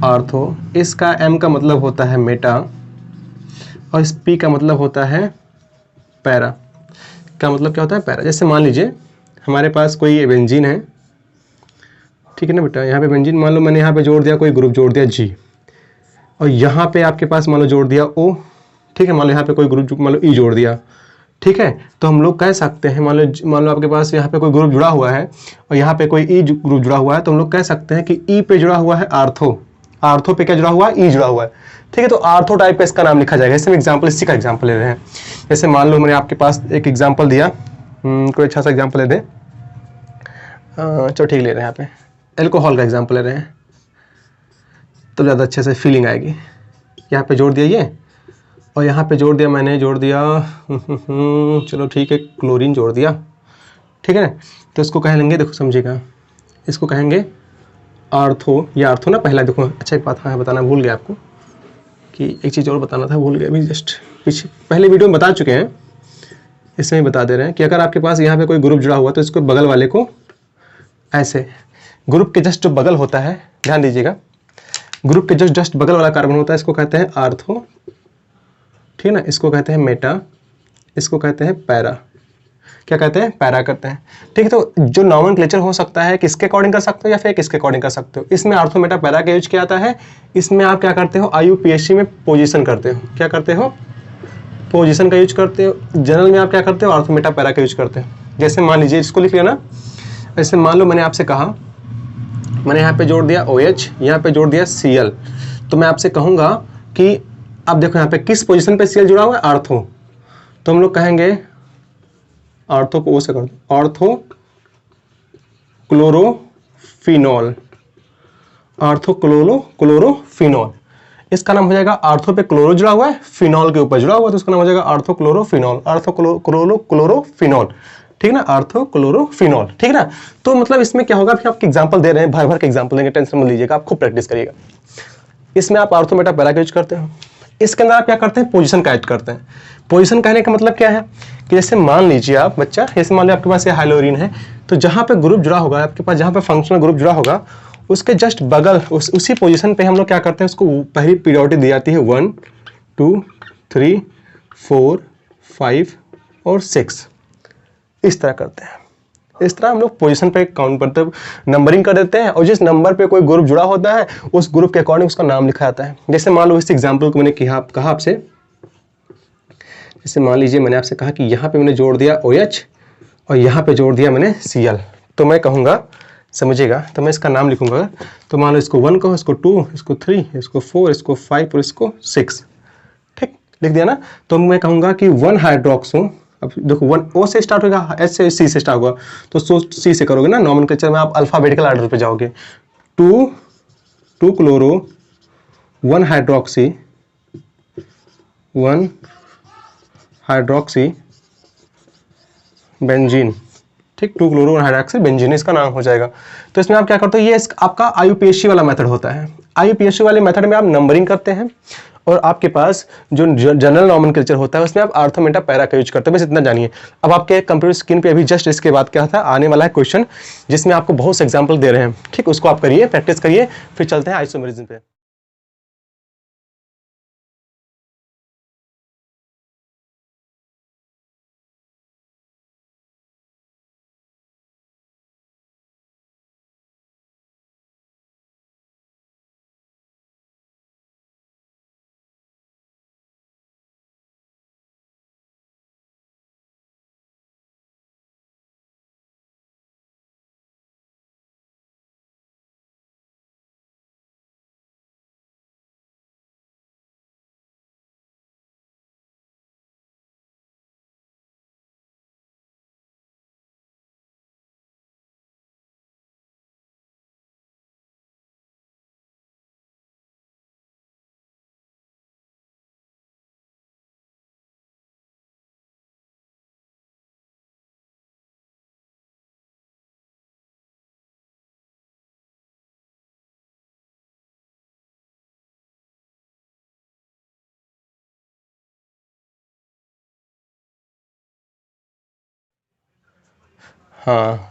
आर्थो, इसका M का मतलब होता है मेटा, और इस P का मतलब होता है पैरा। का मतलब क्या होता है, पैरा। जैसे मान लीजिए हमारे पास कोई बेंजीन है, ठीक है ना बेटा, यहाँ पे बेंजीन मान लो मैंने यहाँ पे जोड़ दिया, कोई ग्रुप जोड़ दिया G, और यहाँ पे आपके पास मान लो जोड़ दिया O, ठीक है, मान लो यहाँ पे कोई ग्रुप मान लो E जोड़ दिया, ठीक है। तो हम लोग कह सकते हैं, मान लो आपके पास यहाँ पे कोई ग्रुप जुड़ा हुआ है और यहाँ पे कोई E ग्रुप जुड़ा हुआ है, तो हम लोग कह सकते हैं कि E पे जुड़ा हुआ है आर्थो पे क्या जुड़ा हुआ है, E जुड़ा हुआ है, ठीक है। तो आर्थो टाइप का इसका नाम लिखा जाएगा। इसमें एग्जांपल, इसी का एग्जांपल ले रहे हैं। जैसे मान लो मैंने आपके पास एक एग्जांपल दिया, कोई अच्छा सा एग्जांपल ले दें, चलो ठीक ले रहे हैं, यहाँ पे एल्कोहल का एग्जांपल ले रहे हैं, तो ज़्यादा अच्छे से फीलिंग आएगी। यहाँ पे जोड़ दिया ये, और यहाँ पे जोड़ दिया मैंने, चलो ठीक है, क्लोरीन जोड़ दिया, ठीक है ना। तो इसको कह लेंगे, देखो समझिएगा, इसको कहेंगे आर्थो, या आर्थो ना पहला, देखो अच्छा एक बात हाँ बताना भूल गया आपको कि एक चीज़ और बताना था, भूल गया अभी, जस्ट पीछे पहले वीडियो में बता चुके हैं, इसमें बता दे रहे हैं कि अगर आपके पास यहाँ पे कोई ग्रुप जुड़ा हुआ तो इसको बगल वाले को ऐसे, ग्रुप के जस्ट जो बगल होता है, ध्यान दीजिएगा, ग्रुप के जस्ट बगल वाला कार्बन होता है, इसको कहते हैं आर्थो, ठीक है ना। इसको कहते हैं मेटा, इसको कहते हैं पैरा, क्या कहते हैं, पैरा करते हैं, ठीक है। तो जो नॉमेनक्लेचर हो सकता है किसके अकॉर्डिंग कर सकते हो या फिर किसके अकॉर्डिंग कर सकते हो, इसमें आर्थो मेटा पैरा का यूज किया जाता है। इसमें आप क्या करते हो, IUPAC में पोजीशन करते हो, क्या करते हो, पोजीशन का यूज करते हो। जनरल में आप क्या करते हो, आर्थो मेटा पैरा का यूज करते हो। जैसे मान लीजिए, इसको लिख लिया ना, ऐसे मान लो मैंने आपसे कहा, मैंने यहाँ पे जोड़ दिया OH, यहाँ पे जोड़ दिया Cl, तो मैं आपसे कहूँगा कि अब देखो यहाँ पे किस पोजीशन पे Cl जुड़ा हुआ है, आर्थो, तो हम लोग कहेंगे आर्थो को O से कर दो, आर्थो क्लोरोफिनॉल, आर्थो क्लोरोफिनॉल, इसका नाम हो जाएगा, आर्थो पे क्लोरो जुड़ा हुआ है, फिनॉल के ऊपर जुड़ा हुआ है, तो इसका नाम हो जाएगा आर्थो क्लोरोफिनॉल, आर्थो क्लोरोफिनॉल, ठीक है ना, आर्थो क्लोरोफिनॉल, ठीक है ना। तो मतलब इसमें क्या होगा, फिर आपके एग्जांपल दे रहे हैं, भर भर के एग्जांपल देंगे, टेंशन मत लीजिएगा, आप खूब प्रैक्टिस करिएगा। इसमें आप आर्थो मेटा पैरा का यूज करते हो, इसके अंदर आप क्या करते हैं, पोजीशन का ऐड करते हैं। पोजीशन कहने का मतलब क्या है कि जैसे मान लीजिए आप बच्चा, जैसे मान लीजिए आपके पास ये हाइलोरीन है, तो जहाँ पे ग्रुप जुड़ा होगा आपके पास, जहाँ पे फंक्शनल ग्रुप जुड़ा होगा, उसके जस्ट बगल उसी पोजीशन पे हम लोग क्या करते हैं, उसको पहली पीरियोडिक दी जाती है 1 2 3 4 5 और 6, इस तरह करते हैं। इस तरह हम लोग पोजीशन पे काउंट करते हैं, नंबरिंग कर देते हैं, और जिस नंबर पे कोई ग्रुप जुड़ा होता है उस ग्रुप के अकॉर्डिंग उसका नाम लिखा जाता है। जैसे मान लो इस एग्जांपल को मैंने कहा आपसे, जैसे मान लीजिए मैंने आपसे कहा कि यहाँ पे मैंने जोड़ दिया OH और यहाँ पे जोड़ दिया मैंने Cl, तो मैं कहूँगा, समझिएगा, तो मैं इसका नाम लिखूंगा, तो मान लो इसको 1 कहो, इसको 2, इसको 3, इसको 4, इसको 5 और इसको 6, ठीक, लिख दिया ना। तो मैं कहूँगा कि 1 हाइड्रोक्सो, अब देखो 1 O से स्टार्ट होगा, S से C से स्टार्ट होगा, तो C से करोगे ना, नॉमेनक्लेचर में आप अल्फाबेटिकल ऑर्डर पे जाओगे, 2 क्लोरो 1 हाइड्रोक्सी 1 हाइड्रोक्सी बेंजीन, ठीक, 2 क्लोरो 1 हाइड्रोक्सी बेंजीन इसका नाम हो जाएगा। तो इसमें आप क्या करते हो, ये आपका IUPAC वाला मेथड होता है। IUPAC वाले मेथड में आप नंबरिंग करते हैं, और आपके पास जो जनरल नॉमेनक्लेचर होता है उसमें आप आर्थो मेटा पैरा का यूज करते हैं, बस इतना जानिए। अब आपके कंप्यूटर स्क्रीन पे अभी जस्ट इसके बाद क्या था, आने वाला है क्वेश्चन, जिसमें आपको बहुत से एग्जाम्पल दे रहे हैं, ठीक, उसको आप करिए, प्रैक्टिस करिए, फिर चलते हैं आइसोमेरिज्म पे। हाँ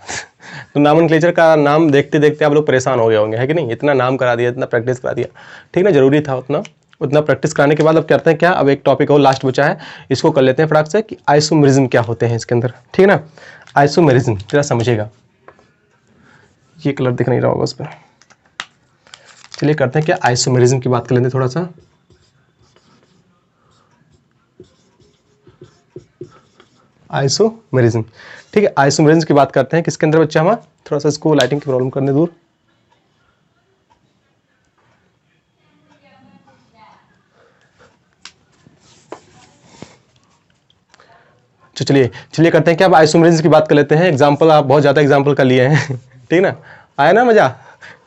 तो नॉमेनक्लेचर का नाम देखते देखते आप लोग परेशान हो गए होंगे, है कि नहीं, इतना नाम करा दिया, इतना प्रैक्टिस करा दिया, ठीक ना, जरूरी था उतना प्रैक्टिस कराने के बाद अब करते हैं क्या, अब एक टॉपिक और लास्ट बचा है, इसको कर लेते हैं फटाक से कि आइसोमेरिज्म क्या होते हैं इसके अंदर, ठीक है ना। आइसोमेरिज्म जरा समझिएगा, ये कलर दिख नहीं रहा होगा उस पर, चलिए करते हैं क्या, आइसोमेरिज्म की बात कर लेते हैं थोड़ा सा। आइसोमेरिज्म, ठीक है, आइसोमेरिज्म की बात करते हैं, किसके अंदर बच्चा हमारा, थोड़ा सा इसको लाइटिंग की प्रॉब्लम करने दूर, तो चलिए करते हैं क्या, अब आइसोमेरिज्म की बात कर लेते हैं। एग्जांपल आप बहुत ज़्यादा एग्जांपल कर लिए हैं ठीक ना, आया ना मजा,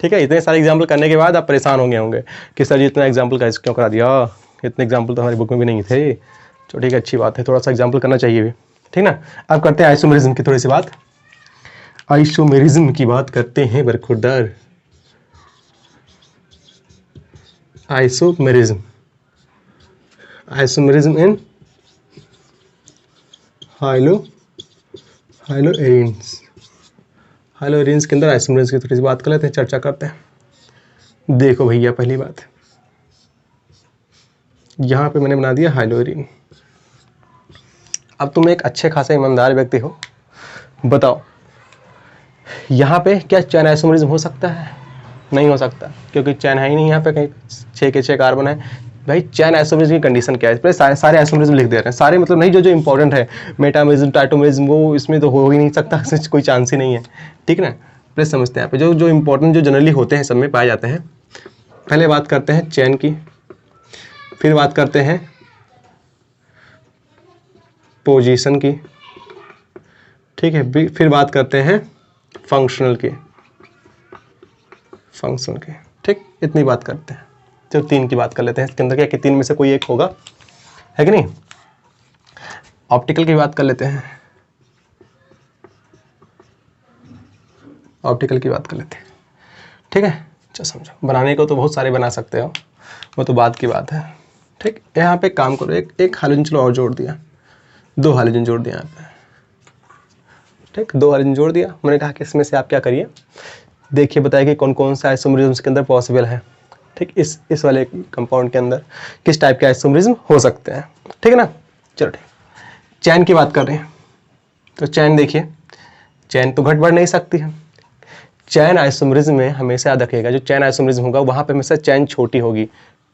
ठीक है। इतने सारे एग्जांपल करने के बाद आप परेशान होंगे कि सर जी इतना एग्जांपल का क्यों करा दिया, इतने एग्जांपल तो हमारी बुक में भी नहीं थे, तो ठीक है, अच्छी बात है, थोड़ा सा एग्जांपल करना चाहिए भी, ठीक ना। अब करते हैं आइसोमेरिज्म की थोड़ी सी बात। आइसोमेरिज्म की बात करते हैं बरखुरदार। आइसोमेरिज्म, आइसोमेरिज्म इन हाइलोएरिन्स, हाइलोएरिन्स के अंदर आइसोमेरिज्म की थोड़ी सी बात कर लेते हैं, चर्चा करते हैं। देखो भैया, पहली बात यहाँ पे मैंने बना दिया हाइलोएरिन। अब तुम एक अच्छे खासे ईमानदार व्यक्ति हो, बताओ यहाँ पे क्या चैन आइसोमेरिज्म हो सकता है? नहीं हो सकता, क्योंकि चैन है ही नहीं यहाँ पे, कहीं 6 के 6 कार्बन है। भाई चैन आइसोमेरिज्म की कंडीशन क्या है? इस पर सारे आइसोमेरिज्म लिख दे रहे हैं, सारे मतलब नहीं, जो इंपॉर्टेंट है, मेटामेरिज्म, टाइटोमेरिज्म, वो इसमें तो हो ही नहीं सकता, कोई चांस ही नहीं है, ठीक ना। प्लीज समझते हैं यहाँ पे जो इंपॉर्टेंट, जो जनरली होते हैं सब में पाए जाते हैं। पहले बात करते हैं चैन की, फिर बात करते हैं पोजीशन की, ठीक है, फिर बात करते हैं फंक्शनल की, ठीक, इतनी बात करते हैं। तो 3 की बात कर लेते हैं इसके अंदर, क्या कि 3 में से कोई एक होगा, है कि नहीं। ऑप्टिकल की बात कर लेते हैं, ऑप्टिकल की बात कर लेते हैं, ठीक है। अच्छा समझो, बनाने को तो बहुत सारे बना सकते हो, वो तो बात की बात है, ठीक। यहाँ पे काम करो, एक हाइड्रोजन चलो और जोड़ दिया, 2 हाइड्रोजन जोड़ दिया यहाँ पे, ठीक, 2 हाइड्रोजन जोड़ दिया। मैंने कहा कि इसमें से आप क्या करिए, देखिए बताइए कि कौन कौन सा आइसोमेरिज्म के अंदर पॉसिबल है, ठीक। इस वाले कंपाउंड के अंदर किस टाइप के आइसोमेरिज्म हो सकते हैं, ठीक है ना। चलो ठीक, चैन की बात कर रहे हैं, तो चैन देखिए, चैन तो घट बढ़ नहीं सकती है। चैन आइसोमेरिज्म में हमेशा याद रखिएगा, जो चैन आइसोमेरिज्म होगा वहाँ पे हमेशा चैन छोटी होगी,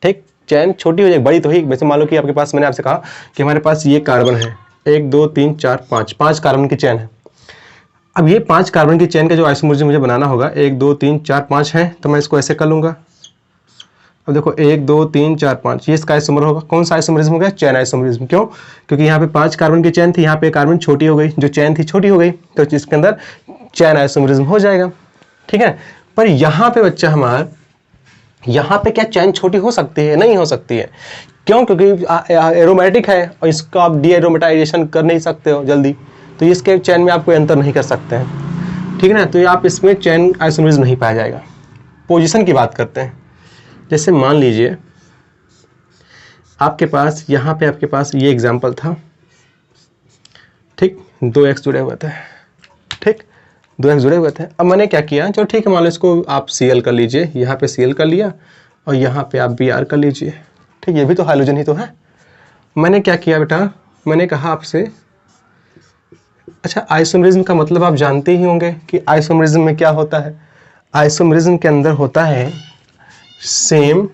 ठीक। चैन छोटी हो जाएगी, बड़ी तो ही, वैसे मान लो कि आपके पास, मैंने आपसे कहा कि हमारे पास ये कार्बन है, 1 2 3 4 5 कार्बन की चैन है। अब ये 5 कार्बन की चैन का जो आइसोमेरिज्म मुझे बनाना होगा, 1 2 3 4 5 है, तो मैं इसको ऐसे कर लूंगा। अब देखो 1 2 3 4 5, ये इसका आइसोमर होगा। कौन सा आइसोमेरिज्म हो गया? चैन आइसोमेरिज्म। क्यों? क्योंकि यहाँ पे 5 कार्बन की चैन थी, यहाँ पे कार्बन छोटी हो गई, जो चैन थी छोटी हो गई, तो इसके अंदर चैन आइसोमेरिज्म हो जाएगा, ठीक है। पर यहाँ पे बच्चा हमारा, यहाँ पे क्या चैन छोटी हो सकती है? नहीं हो सकती है। क्यों? क्योंकि एरोमेटिक है और इसको आप डी एरोमेटाइजेशन कर नहीं सकते हो जल्दी, तो इसके चैन में आप कोई अंतर नहीं कर सकते हैं, ठीक है ना। तो ये आप इसमें चैन आइसोमेरिज्म नहीं पाया जाएगा। पोजीशन की बात करते हैं, जैसे मान लीजिए आपके पास, यहाँ पे आपके पास ये एग्जाम्पल था, ठीक, 2x जुड़े हुए थे, ठीक, 2x जुड़े हुए थे। अब मैंने क्या किया, चलो ठीक है, मान लो इसको आप Cl कर लीजिए, यहाँ पे Cl कर लिया और यहाँ पे आप Br कर लीजिए, ठीक, ये भी तो हाइड्रोजन ही तो है। मैंने क्या किया बेटा, मैंने कहा आपसे, अच्छा आइसोमेरिज्म का मतलब आप जानते ही होंगे कि आइसोमेरिज्म में क्या होता है। आइसोमेरिज्म के अंदर होता है same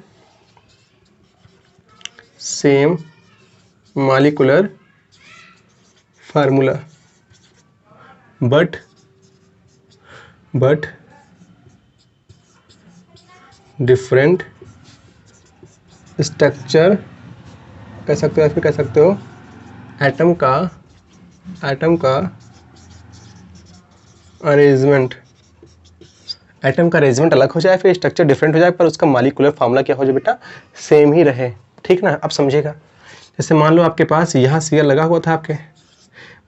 molecular formula but different structure, कह सकते हो, फिर कह सकते हो एटम का अरेंजमेंट, एटम का अरेंजमेंट अलग हो जाए, फिर स्ट्रक्चर डिफरेंट हो जाए, पर उसका मॉलिक्यूलर फार्मूला क्या हो जाए बेटा, सेम ही रहे, ठीक ना। अब समझिएगा, जैसे मान लो आपके पास यहाँ Cl लगा हुआ था आपके,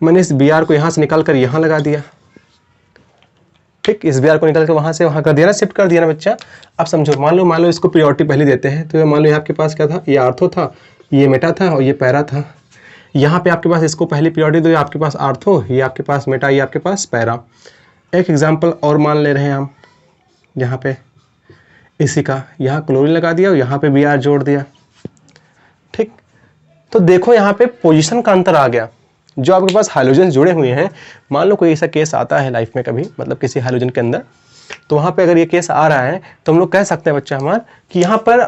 मैंने इस Br को यहाँ से निकाल कर यहाँ लगा दिया, ठीक, इस Br को निकाल कर वहाँ से वहाँ कर दिया ना, शिफ्ट कर दिया ना बच्चा। अब समझो, मान लो इसको प्रायोरिटी पहले देते हैं, तो मान लो यहाँ आपके पास क्या था, ये आर्थो था, ये मेटा था और ये पैरा था। यहाँ पे आपके पास इसको पहली प्रायोरिटी दो, ये आपके पास आर्थो, ये आपके पास मेटा, ये आपके पास पैरा। एक एग्जाम्पल और मान ले रहे हैं हम, यहाँ पे इसी का, यहाँ क्लोरीन लगा दिया और यहाँ पे Br जोड़ दिया, ठीक। तो देखो यहाँ पे पोजीशन का अंतर आ गया। जो आपके पास हाइड्रोजन जुड़े हुए हैं, मान लो कोई ऐसा केस आता है लाइफ में कभी, मतलब किसी हाइड्रोजन के अंदर, तो वहाँ पे अगर ये केस आ रहा है तो हम लोग कह सकते हैं बच्चा हमारा कि यहाँ पर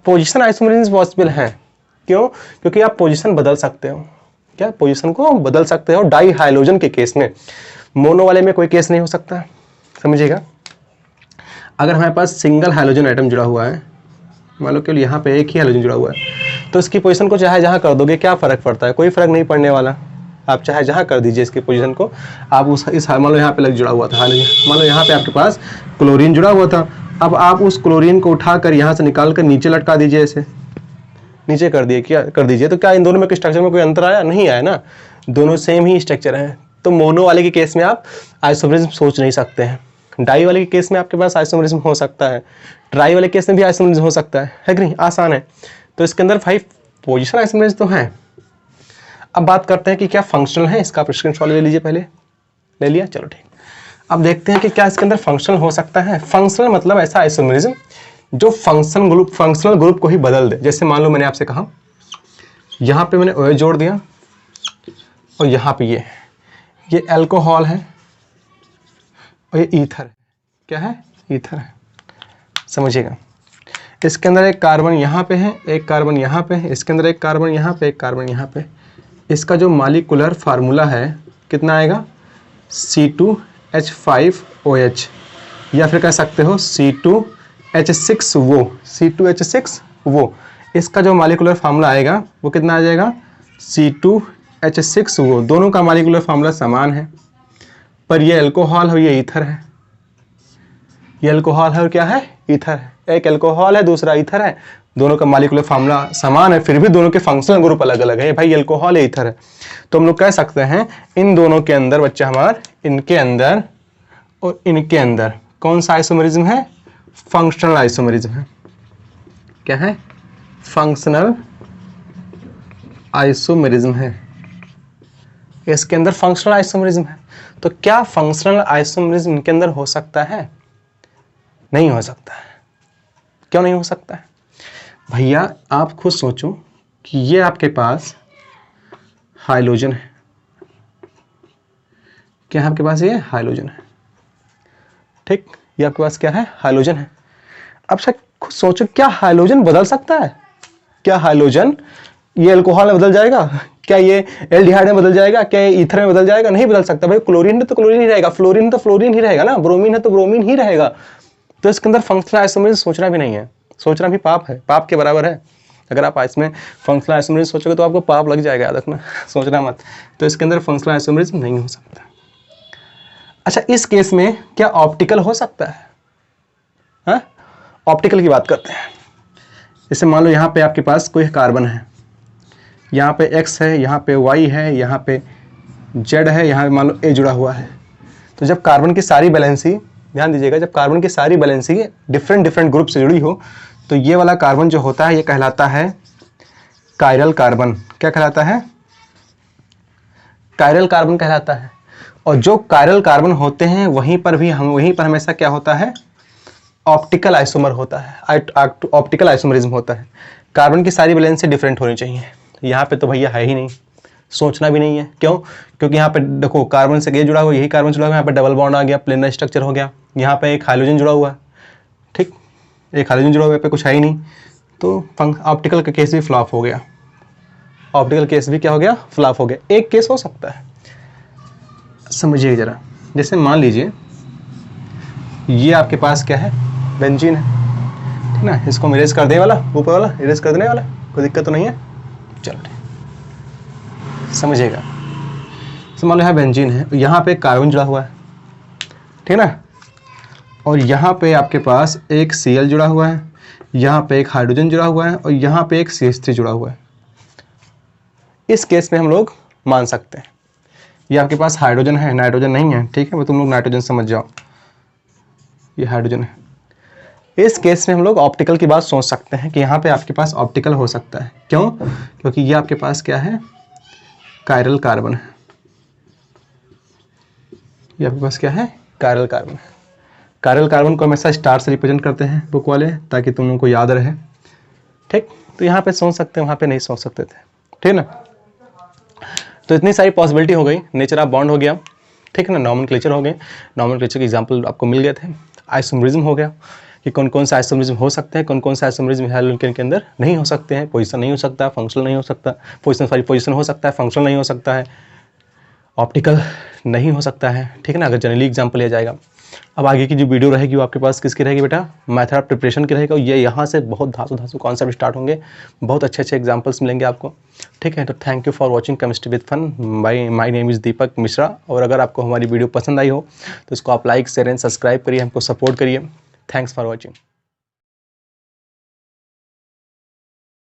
पोजीशन आइसोमेरिज्म पॉसिबल है। क्यों? क्योंकि आप पोजीशन बदल सकते हो, क्या पोजीशन को बदल सकते हो। डाई हाइड्रोजन के केस में, मोनो वाले में कोई केस नहीं हो सकता, समझिएगा। अगर हमारे पास सिंगल हाइड्रोजन एटम जुड़ा हुआ है, मान लो केवल यहाँ पे एक ही हाइड्रोजन जुड़ा हुआ है, तो इसकी पोजीशन को चाहे जहाँ कर दोगे क्या फ़र्क पड़ता है? कोई फ़र्क नहीं पड़ने वाला। आप चाहे जहाँ कर दीजिए इसकी पोजीशन को, आप इस मान लो यहाँ पे लग जुड़ा हुआ था हाइड्रोजन, मान लो यहाँ पे आपके पास क्लोरीन जुड़ा हुआ था, अब आप उस क्लोरीन को उठाकर यहाँ से निकाल कर नीचे लटका दीजिए, ऐसे नीचे कर दिए, क्या कर दीजिए, तो क्या इन दोनों में स्ट्रक्चर में कोई अंतर आया? नहीं आया ना, दोनों सेम ही स्ट्रक्चर है, तो मोनो वाले के केस में आप आइसोमरिज्म सोच नहीं सकते हैं। डाई वाले के केस में आपके पास आइसोमरिज्म हो सकता है, ट्राई वाले केस में भी आइसोमरिज्म हो सकता है कि नहीं, आसान है। तो इसके अंदर 5 पोजिशन आइसोमरिज्म तो हैं। अब बात करते हैं कि क्या फंक्शनल है, इसका आप स्क्रीनशॉट ले लीजिए, पहले ले लिया, चलो ठीक। अब देखते हैं कि क्या इसके अंदर फंक्शनल हो सकता है। फंक्शनल मतलब ऐसा आइसोमरिज्म जो फंक्शनल ग्रुप को ही बदल दे। जैसे मान लो मैंने आपसे कहा यहाँ पे मैंने OH जोड़ दिया और यहाँ पे ये अल्कोहल है और ये ईथर है। क्या है? ईथर है, समझिएगा। इसके अंदर एक कार्बन यहाँ पे है, एक कार्बन यहाँ पे है, इसके अंदर एक कार्बन यहाँ पे, एक कार्बन यहाँ पे। इसका जो मॉलिक्यूलर फार्मूला है कितना आएगा? C2H5OH, या फिर कह सकते हो C2H6O, C2H6O। इसका जो मॉलिक्यूलर फार्मूला आएगा वो कितना आ जाएगा? C2H6O। दोनों का मॉलिक्यूलर फार्मूला समान है, पर ये अल्कोहल है, ये ईथर है। ये अल्कोहल है और क्या है? ईथर है। एक अल्कोहल है, दूसरा ईथर है, दोनों का मॉलिक्यूलर फार्मूला समान है, फिर भी दोनों के फंक्शनल ग्रुप अलग अलग है। भाई अल्कोहल है, ईथर है, तो हम लोग कह सकते हैं इन दोनों के अंदर बच्चा हमार, इनके अंदर और इनके अंदर कौन सा आइसोमरिज्म है? फंक्शनल आइसोमरिज्म है। क्या है? फंक्शनल आइसोमरिज्म है। इसके अंदर फंक्शनल आइसोमरिज्म है। तो क्या फंक्शनल आइसोमरिज्म इनके अंदर हो सकता है? नहीं हो सकता है। क्यों नहीं हो सकता है? भैया आप खुद सोचो कि ये आपके पास हाइड्रोजन है। क्या आपके पास ये हाइड्रोजन है? ठीक, ये आपके पास क्या है? हाइड्रोजन है। अब सर खुद सोचो, क्या हाइड्रोजन बदल सकता है? क्या हाइड्रोजन ये अल्कोहल में बदल जाएगा? क्या ये एल्डिहाइड में बदल जाएगा? क्या ये ईथर में बदल जाएगा? नहीं बदल सकता भाई। क्लोरीन है तो क्लोरीन ही रहेगा, फ्लोरीन तो फ्लोरीन ही रहेगा ना, ब्रोमीन है तो ब्रोमीन ही रहेगा। तो इसके अंदर फंक्शनल आइसोमरिज्म सोचना भी नहीं है। सोचना भी पाप है, पाप के बराबर है। अगर आप इसमें फंक्शनल आइसोमरिज्म सोचोगे तो आपको पाप लग जाएगा, याद रखना, सोचना मत। तो इसके अंदर फंक्शनल आइसोमरिज्म नहीं हो सकता। अच्छा, इस केस में क्या ऑप्टिकल हो सकता है? हाँ, ऑप्टिकल की बात करते हैं। जैसे मान लो यहाँ पे आपके पास कोई कार्बन है, यहाँ पे X है, यहाँ पे Y है, यहाँ पे Z है, यहाँ मान लो A जुड़ा हुआ है। तो जब कार्बन की सारी बैलेंसी, ध्यान दीजिएगा, जब कार्बन की सारी बैलेंसी डिफरेंट ग्रुप से जुड़ी हो तो ये वाला कार्बन जो होता है ये कहलाता है कायरल कार्बन। क्या कहलाता है? कायरल कार्बन कहलाता है। और जो कायरल कार्बन होते हैं वहीं पर हमेशा क्या होता है? ऑप्टिकल आइसोमर होता है, ऑप्टिकल आइसोमरिज्म होता है। कार्बन की सारी बैलेंसी डिफरेंट होनी चाहिए। यहाँ पे तो भैया है ही नहीं, सोचना भी नहीं है। क्यों? क्योंकि यहाँ पे देखो कार्बन से ये जुड़ा हुआ, यही कार्बन जुड़ा हुआ है, यहाँ पे डबल बॉन्ड आ गया, प्लेनर स्ट्रक्चर हो गया। यहाँ पे एक हाइड्रोजन जुड़ा हुआ है, ठीक, एक हाइड्रोजन जुड़ा हुआ है, पे कुछ है ही नहीं। तो ऑप्टिकल का केस भी फ्लॉप हो गया। ऑप्टिकल केस भी क्या हो गया? फ्लॉप हो गया। एक केस हो सकता है, समझिए जरा। जैसे मान लीजिए ये आपके पास क्या है? बेंजीन है, ठीक ना। इसको हम इरेज कर देने वाला, ऊपर वाला इरेज कर देने वाला, कोई दिक्कत तो नहीं है। चलो ठीक, समझिएगा। मान लो यहाँ बेंजीन है, यहाँ पे कार्बन जुड़ा हुआ है, ठीक ना, और यहाँ पे आपके पास एक Cl जुड़ा हुआ है, यहाँ पे एक हाइड्रोजन जुड़ा हुआ है और यहाँ पे एक CH3 जुड़ा हुआ है। इस केस में हम लोग मान सकते हैं ये आपके पास हाइड्रोजन है, नाइट्रोजन नहीं है, ठीक है। वो तुम लोग नाइट्रोजन समझ जाओ, ये हाइड्रोजन है। इस केस में हम लोग ऑप्टिकल की बात सोच सकते हैं कि यहाँ पे आपके पास ऑप्टिकल हो सकता है। क्यों? क्योंकि ये आपके पास क्या है? कायरल कार्बन है। ये आपके पास क्या है? कायरल कार्बन है। कायरल कार्बन को हमेशा स्टार से रिप्रेजेंट करते हैं बुक वाले, ताकि तुम लोगों को याद रहे, ठीक। तो यहाँ पे सोच सकते हैं, वहाँ पे नहीं सोच सकते थे, ठीक ना। तो इतनी सारी पॉसिबिलिटी हो गई। नेचर ऑफ बॉन्ड हो गया, ठीक है ना, नॉमेनक्लेचर हो गए, नॉमेनक्लेचर के एग्जाम्पल आपको मिल गए थे। आइसोमरिज्म हो गया कि कौन कौन से आइसोमरिज्म हो सकते हैं, कौन कौन से आइसोमरिज्म हाइड्रोजन के अंदर नहीं हो सकते हैं। पोजीशन नहीं हो सकता, फंक्शनल नहीं हो सकता, पोजीशन हो सकता है, फंक्शनल नहीं हो सकता है, ऑप्टिकल नहीं हो सकता है, ठीक है ना, अगर जनरली एग्जाम्पल लिया जाएगा। अब आगे की जो वीडियो रहेगी वो आपके पास किसकी रहेगी बेटा? मेथड ऑफ प्रिपरेशन की रहेगी। और ये यहाँ से बहुत धांसू कॉन्सेप्ट स्टार्ट होंगे, बहुत अच्छे एग्जाम्पल्स मिलेंगे आपको, ठीक है। तो thank you for watching chemistry with fun. My name is Deepak Mishra. और अगर आपको हमारी वीडियो पसंद आई हो तो इसको आप लाइक, शेयर एंड सब्सक्राइब करिए, हमको सपोर्ट करिए। Thanks for watching.